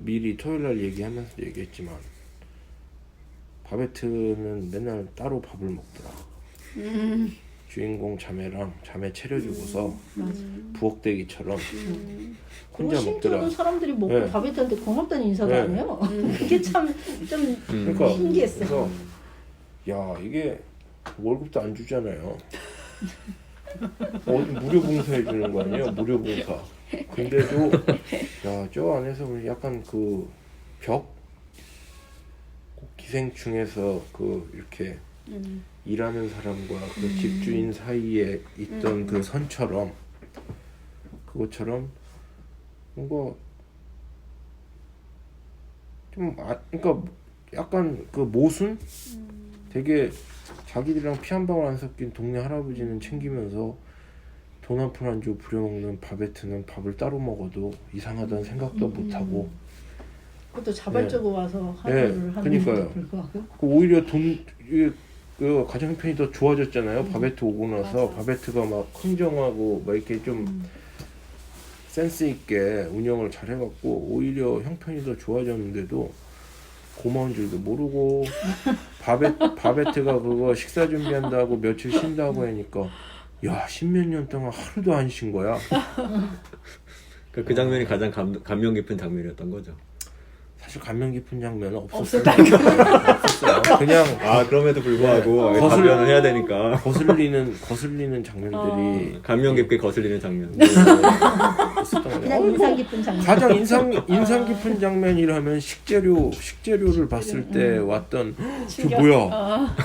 미리 토요일날 얘기하면서 얘기했지만 바베트는 맨날 따로 밥을 먹더라. 주인공 자매랑 자매 차려주고서 부엌대기처럼 그거 혼자 심지어는 먹더라. 사람들이 먹고 네. 바베트한테 고맙다는 인사도 네. 안 해요. 그게 참 좀 그러니까 신기했어요. 그래서 야 이게 월급도 안 주잖아요. 무료 봉사해 주는 거 아니에요? 무료 봉사. 근데도 야 저 안에서 약간 그 벽 기생충에서 그 이렇게 일하는 사람과 그 집주인 사이에 있던 그 선처럼 그것처럼 뭔가 좀 그러니까 약간 그 모순 되게 자기들이랑 피 한 방울 안 섞인 동네 할아버지는 챙기면서 돈 한 푼 안 주고 부려먹는 바베트는 밥을 따로 먹어도 이상하다는 생각도 못하고 그것도 자발적으로 와서 네, 하루를 하는 그러니까요. 불구하고 오히려 그 가정 형편이 더 좋아졌잖아요. 바베트 오고 나서 맞아. 바베트가 막 흥정하고 막 이렇게 좀 센스 있게 운영을 잘 해갖고 오히려 형편이 더 좋아졌는데도 고마운 줄도 모르고 바베트가 그거 식사 준비한다고 며칠 쉰다고 하니까 야 10몇 년 동안 하루도 안 쉰 거야. 그 장면이 가장 감명 깊은 장면이었던 거죠. 사실 감명 깊은 장면은 없었다니까. 없었어요. 그냥 그럼에도 불구하고 네. 답변을 해야 되니까 거슬리는 장면들이 감명 깊게 거슬리는 장면. 있었던 거예요. 그냥 인상 깊은 장면. 가장 인상 깊은 장면이라면 식재료를 봤을 때 왔던 저 충격. 뭐야?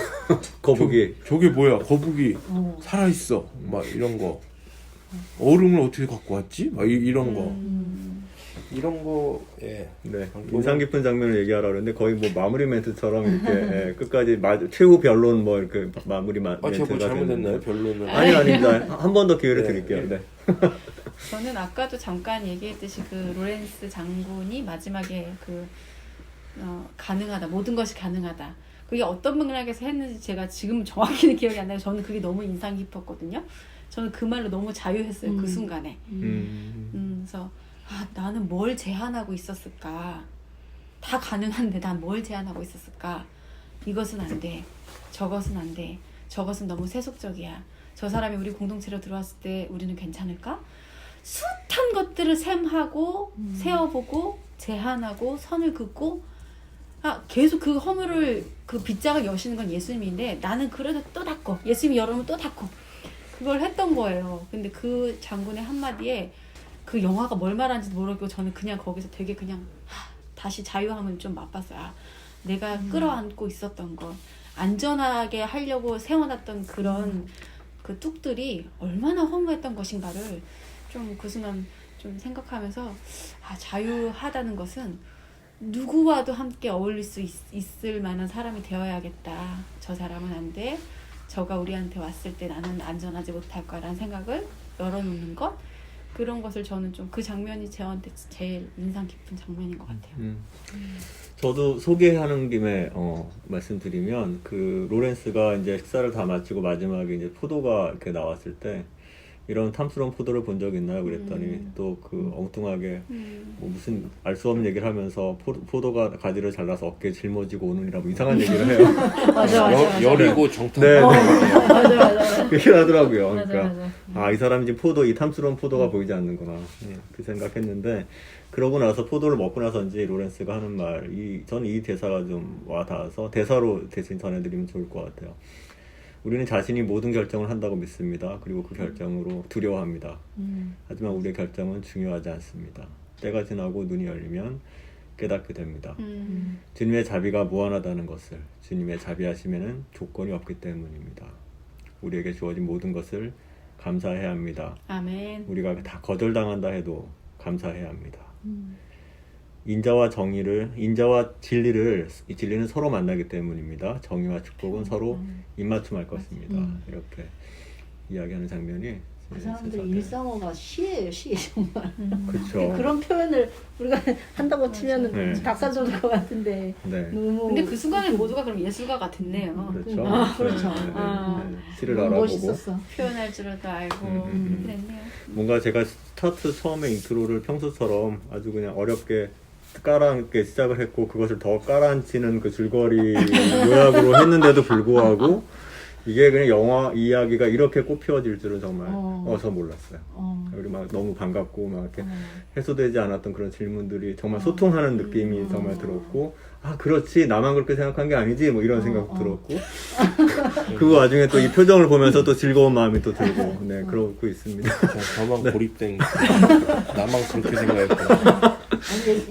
거북이. 저게 뭐야? 거북이 살아 있어. 막 이런 거. 얼음을 어떻게 갖고 왔지? 막 이런 거. 이런 거에 네, 인상 깊은 장면을 얘기하라 그러는데 거의 뭐 마무리 멘트처럼 이렇게 예, 끝까지 최후 변론 뭐 이렇게 마무리 멘트가 제가 뭐 잘못했나요? 되는데. 별로는 아닙니다. 한 번 더 기회를 네, 드릴게요. 네. 네. 저는 아까도 잠깐 얘기했듯이 그 로렌스 장군이 마지막에 가능하다, 모든 것이 가능하다. 그게 어떤 맥락에서 했는지 제가 지금 정확히는 기억이 안 나요. 저는 그게 너무 인상 깊었거든요. 저는 그 말로 너무 자유했어요. 그 순간에. 그래서 나는 뭘 제한하고 있었을까? 다 가능한데 난 뭘 제한하고 있었을까? 이것은 안 돼. 저것은 안 돼. 저것은 너무 세속적이야. 저 사람이 우리 공동체로 들어왔을 때 우리는 괜찮을까? 숱한 것들을 셈하고 세어보고 제한하고 선을 긋고 계속 그 허물을 그 빗장을 여시는 건 예수님인데 나는 그래도 또 닫고 예수님이 열어놓으면 또 닫고 그걸 했던 거예요. 근데 그 장군의 한마디에 그 영화가 뭘 말하는지도 모르겠고 저는 그냥 거기서 되게 그냥 다시 자유함을 좀 맛봤어요. 내가 끌어안고 있었던 것 안전하게 하려고 세워놨던 그런 그 뚝들이 얼마나 허무했던 것인가를 좀 그 순간 좀 생각하면서 자유하다는 것은 누구와도 함께 어울릴 수 있을 만한 사람이 되어야겠다. 저 사람은 안 돼. 저가 우리한테 왔을 때 나는 안전하지 못할 거라는 생각을 열어놓는 것 그런 것을 저는 좀 그 장면이 저한테 제일 인상 깊은 장면인 것 같아요. 저도 소개하는 김에 말씀드리면 그 로렌스가 이제 식사를 다 마치고 마지막에 이제 포도가 이렇게 나왔을 때 이런 탐스러운 포도를 본 적 있나요? 그랬더니 또 그 엉뚱하게 뭐 무슨 알 수 없는 얘기를 하면서 포도가 가지를 잘라서 어깨에 짊어지고 오느니라 뭐 이상한 얘기를 해요. 맞아. 열이고 정탐. 네, 맞아. 그렇게 하더라고요. 그러니까 맞아. 이 사람이 지금 이 탐스러운 포도가 보이지 않는구나. 예, 그 생각했는데 그러고 나서 포도를 먹고 나서인지 로렌스가 하는 말이 저는 이 대사가 좀 와닿아서 대사로 대신 전해드리면 좋을 것 같아요. 우리는 자신이 모든 결정을 한다고 믿습니다. 그리고 그 결정으로 두려워합니다. 하지만 우리의 결정은 중요하지 않습니다. 때가 지나고 눈이 열리면 깨닫게 됩니다. 주님의 자비가 무한하다는 것을 주님의 자비하심에는 조건이 없기 때문입니다. 우리에게 주어진 모든 것을 감사해야 합니다. 아멘. 우리가 다 거절당한다 해도 감사해야 합니다. 인자와 진리는 서로 만나기 때문입니다. 정의와 축복은 서로 입맞춤할 것입니다. 이렇게 이야기하는 장면이 그 사람들 일상어가 시예요, 시 정말. 그렇죠. 그런 표현을 우리가 한다고 치면은 네. 박사 줄 것 같은데 네. 너무. 근데 그 순간에 모두가 그럼 예술가가 됐네요. 그렇죠. 그렇죠. 시를 너무 알아보고 멋있었어. 표현할 줄도 알고 그랬네요. 뭔가 제가 스타트 처음에 인트로를 평소처럼 아주 그냥 어렵게 깔아앉게 시작을 했고 그것을 더 깔아앉히는 그 줄거리 요약으로 했는데도 불구하고 이게 그냥 영화 이야기가 이렇게 꽃피워질 줄은 정말 저 몰랐어요. 우리 막 너무 반갑고 막 이렇게 해소되지 않았던 그런 질문들이 정말 소통하는 느낌이 정말 들었고 그렇지 나만 그렇게 생각한 게 아니지 뭐 이런 생각도 들었고 그 와중에 또 이 표정을 보면서 또 즐거운 마음이 또 들고 네 그러고 있습니다. 저만 고립된 나만 그렇게 생각했구나.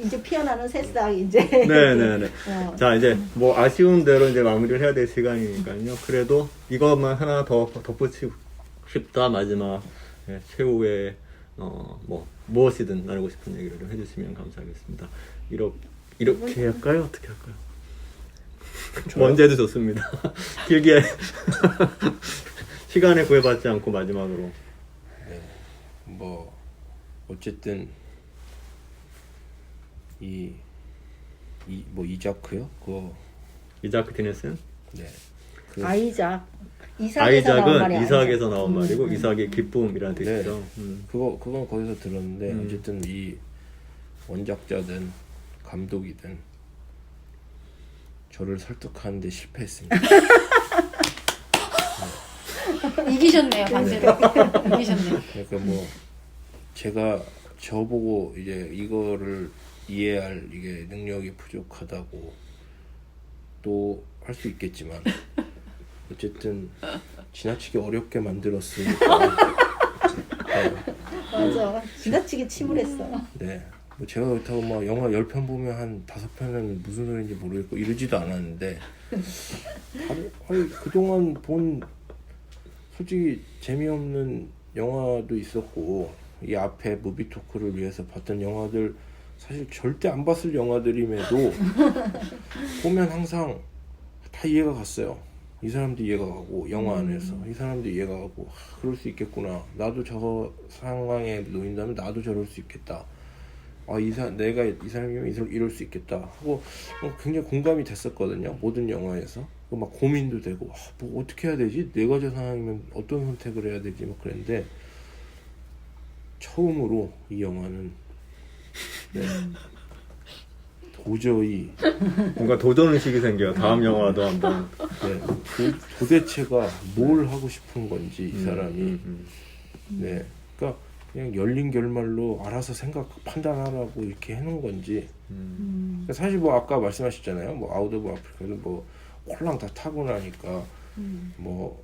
이제 피어나는 새싹 이제. 네네네. 자 이제 뭐 아쉬운 대로 이제 마무리를 해야 될 시간이니까요. 그래도 이것만 하나 더 덧붙이고 싶다 마지막 최후의 뭐 무엇이든 나누고 싶은 얘기를 좀 해주시면 감사하겠습니다. 이렇게 할까요? 어떻게 할까요? 먼저 해도 좋습니다. 길게 시간에 구애받지 않고 마지막으로. 뭐 어쨌든 이자크요? 그거 이자크 디네슨? 네. 아이작. 이삭에서 나온 말이 이삭은 이삭에서 나온 말이고 이삭의 기쁨이라는 네. 뜻이죠. 그건 거기서 들었는데 어쨌든 이 원작자든 감독이든 저를 설득하는데 실패했습니다. 이기셨네요, 반대로. 이기셨네요. 그러니까 뭐 제가 저보고 이제 이거를 이해할 이게 능력이 부족하다고 또 할 수 있겠지만 어쨌든 지나치게 어렵게 만들었으니까 맞아. 지나치게 침울했어. 네. 뭐 제가 그렇다고 막 영화 10편 보면 한 5편은 무슨 소리인지 모르겠고 이러지도 않았는데 아니, 그동안 본 솔직히 재미없는 영화도 있었고 이 앞에 무비 토크를 위해서 봤던 영화들 사실 절대 안 봤을 영화들임에도 보면 항상 다 이해가 갔어요. 이 사람도 이해가 가고 영화 안에서 이 사람도 이해가 가고 그럴 수 있겠구나. 나도 저 상황에 놓인다면 나도 저럴 수 있겠다. 내가 이 사람이면 이럴 수 있겠다 하고 굉장히 공감이 됐었거든요. 모든 영화에서 막 고민도 되고 뭐 어떻게 해야 되지? 내가 저 상황이면 어떤 선택을 해야 되지? 막 그랬는데 처음으로 이 영화는 네, 도저히 뭔가 도전 의식이 생겨요. 다음 영화도 한번. 네, 도대체가 뭘 하고 싶은 건지 이 사람이 네, 그러니까 그냥 열린 결말로 알아서 판단하라고 이렇게 해놓은 건지 그러니까 사실 뭐 아까 말씀하셨잖아요. 뭐 아웃 오브 아프리카도 뭐 홀랑 다 타고 나니까 뭐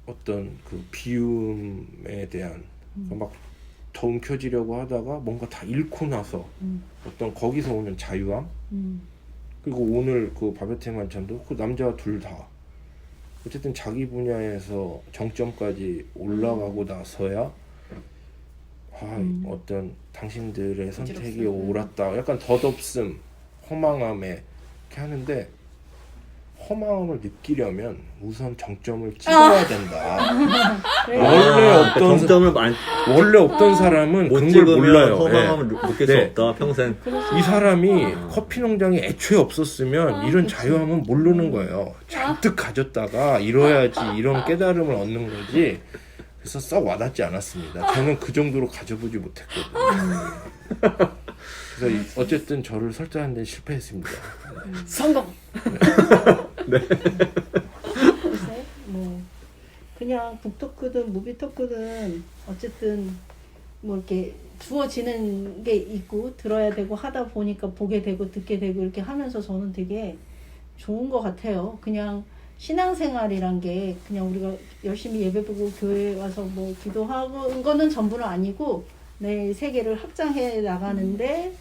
어떤 그 비움에 대한 막 더 움켜쥐려고 하다가 뭔가 다 잃고 나서 어떤 거기서 오는 자유함 그리고 오늘 그 바베테 만찬도 그 남자 둘 다 어쨌든 자기 분야에서 정점까지 올라가고 나서야 어떤 당신들의 선택이 옳았다 약간 덧없음 허망함에 이렇게 하는데 허망함을 느끼려면 우선 정점을 찍어야 된다. 원래 없던 사람은 못 그런 걸 몰라요. 허망함을 느낄 수 없다. 평생. 이 사람이 커피 농장이 애초에 없었으면 이런 자유함은 모르는 거예요. 잔뜩 가졌다가 이뤄야지 이런 깨달음을 얻는 거지. 그래서 썩 와닿지 않았습니다. 저는 그 정도로 가져보지 못했거든요. 그래서 어쨌든 저를 설득하는 데 실패했습니다. 성공. 글쎄, 뭐 그냥 북토크든 무비토크든 어쨌든 뭐 이렇게 주어지는 게 있고 들어야 되고 하다 보니까 보게 되고 듣게 되고 이렇게 하면서 저는 되게 좋은 것 같아요. 그냥 신앙생활이란 게 그냥 우리가 열심히 예배 보고 교회 와서 뭐 기도하고 거는 전부는 아니고 내 세계를 확장해 나가는데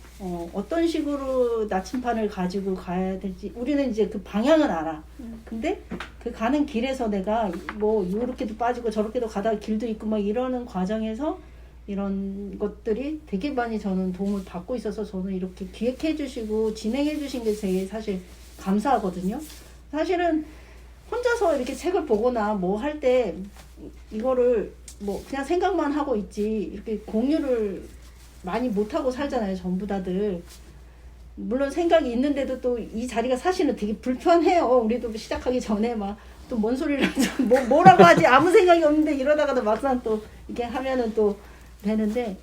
어떤 식으로 나침판을 가지고 가야 될지 우리는 이제 그 방향은 알아. 근데 그 가는 길에서 내가 뭐 요렇게도 빠지고 저렇게도 가다가 길도 있고 막 이러는 과정에서 이런 것들이 되게 많이 저는 도움을 받고 있어서 저는 이렇게 기획해 주시고 진행해 주신 게 되게 사실 감사하거든요. 사실은 혼자서 이렇게 책을 보거나 뭐 할 때 이거를 뭐 그냥 생각만 하고 있지 이렇게 공유를 많이 못하고 살잖아요. 전부 다들. 물론 생각이 있는데도 또 이 자리가 사실은 되게 불편해요. 우리도 시작하기 전에 막 또 뭔 소리를 하지 뭐라고 하지 아무 생각이 없는데 이러다가도 막상 또 이렇게 하면은 또 되는데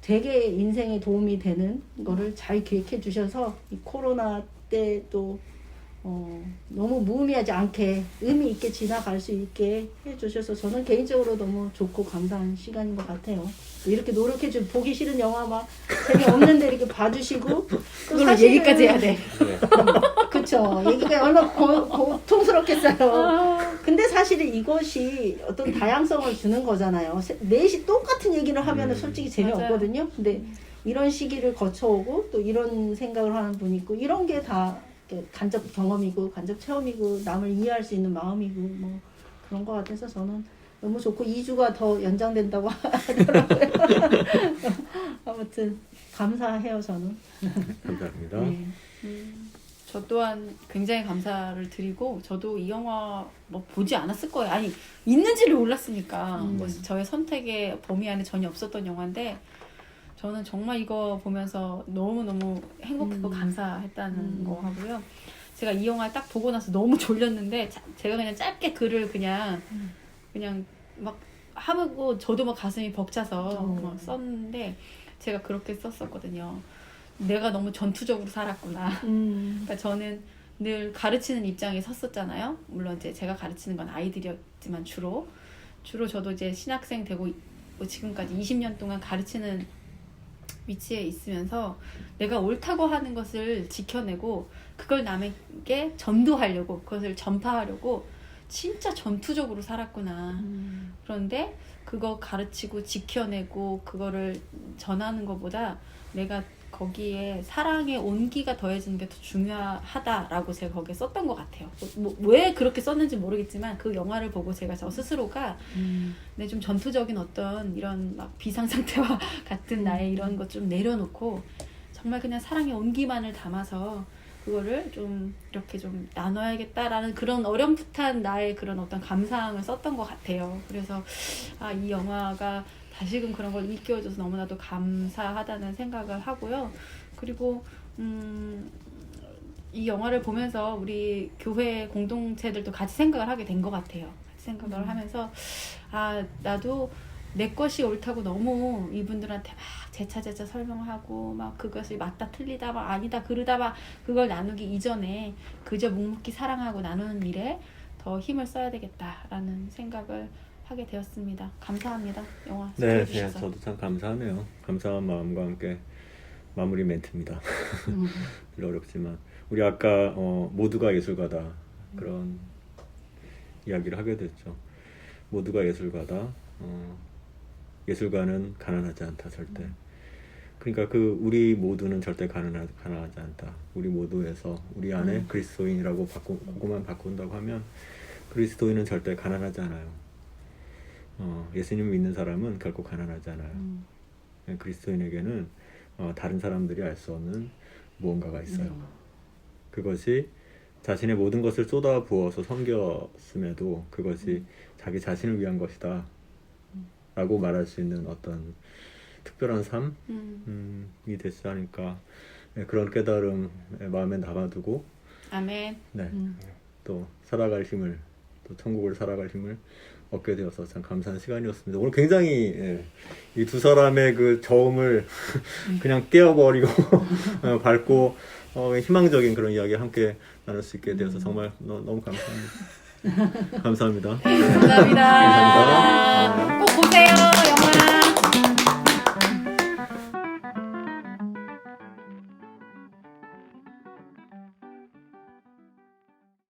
되게 인생에 도움이 되는 거를 잘 기획해 주셔서 이 코로나 때 또 너무 무의미하지 않게 의미 있게 지나갈 수 있게 해주셔서 저는 개인적으로 너무 좋고 감사한 시간인 것 같아요. 이렇게 노력해주 보기 싫은 영화 막 재미없는데 이렇게 봐주시고 그걸로 얘기까지 해야 돼. 그쵸. 얘기가 얼마나 고통스럽겠어요. 근데 사실은 이것이 어떤 다양성을 주는 거잖아요. 넷이 똑같은 얘기를 하면 솔직히 재미없거든요. 근데 이런 시기를 거쳐오고 또 이런 생각을 하는 분이 있고 이런 게 다 간접 경험이고 간접 체험이고 남을 이해할 수 있는 마음이고 뭐 그런 것 같아서 저는 너무 좋고 2주가 더 연장된다고 하더라고요. 아무튼 감사해요 저는. 감사합니다. 네. 저 또한 굉장히 감사를 드리고 저도 이 영화 뭐 보지 않았을 거예요. 아니 있는지를 몰랐으니까 뭐 저의 선택의 범위 안에 전혀 없었던 영화인데 저는 정말 이거 보면서 너무너무 행복했고 감사했다는 거 하고요. 제가 이 영화 딱 보고 나서 너무 졸렸는데 제가 그냥 짧게 글을 그냥 막 하고 저도 막 가슴이 벅차서 막 썼는데 제가 그렇게 썼었거든요. 내가 너무 전투적으로 살았구나. 그러니까 저는 늘 가르치는 입장에 섰었잖아요. 물론 이제 제가 가르치는 건 아이들이었지만 주로 저도 이제 신학생 되고 지금까지 20년 동안 가르치는 위치에 있으면서 내가 옳다고 하는 것을 지켜내고 그걸 남에게 전도하려고 그것을 전파하려고 진짜 전투적으로 살았구나. 그런데 그거 가르치고 지켜내고 그거를 전하는 것보다 내가 거기에 사랑의 온기가 더해지는 게 더 중요하다라고 제가 거기에 썼던 것 같아요. 왜 그렇게 썼는지 모르겠지만 그 영화를 보고 제가 저 스스로가 내 좀 전투적인 어떤 이런 막 비상 상태와 같은 나의 이런 것 좀 내려놓고 정말 그냥 사랑의 온기만을 담아서 그거를 좀 이렇게 좀 나눠야겠다라는 그런 어렴풋한 나의 그런 어떤 감상을 썼던 것 같아요. 그래서 이 영화가 다시금 그런 걸 일깨워줘서 너무나도 감사하다는 생각을 하고요. 그리고 이 영화를 보면서 우리 교회 공동체들도 같이 생각을 하게 된 것 같아요. 같이 생각을 하면서 나도 내 것이 옳다고 너무 이분들한테 막 제차 설명하고 막 그것이 맞다 틀리다 막 아니다 그르다 막 그걸 나누기 이전에 그저 묵묵히 사랑하고 나누는 일에 더 힘을 써야 되겠다라는 생각을 하게 되었습니다. 감사합니다. 영화 네, 시청해주셔서. 저도 참 감사하네요. 감사한 마음과 함께 마무리 멘트입니다. 별로 어렵지만 우리 아까 모두가 예술가다 그런 이야기를 하게 됐죠. 모두가 예술가다. 예술가는 가난하지 않다 절대. 그러니까 우리 모두는 절대 가난하지 않다. 우리 모두에서 우리 안에 그리스도인이라고 그것만 바꾼다고 하면 그리스도인은 절대 가난하지 않아요. 예수님을 믿는 사람은 결코 가난하지 않아요. 그리스도인에게는 다른 사람들이 알 수 없는 무언가가 있어요. 그것이 자신의 모든 것을 쏟아 부어서 섬겼음에도 그것이 자기 자신을 위한 것이다 라고 말할 수 있는 어떤 특별한 삶이 되지 않을까. 그런 깨달음 마음에 담아두고 아멘. 네, 또 살아갈 힘을, 또 천국을 살아갈 힘을 얻게 되어서 참 감사한 시간이었습니다. 오늘 굉장히 이 두 사람의 그 저음을 그냥 깨어버리고 밝고 희망적인 그런 이야기 함께 나눌 수 있게 되어서 정말 너무 감사합니다. 감사합니다. 감사합니다. 꼭 보세요 영화.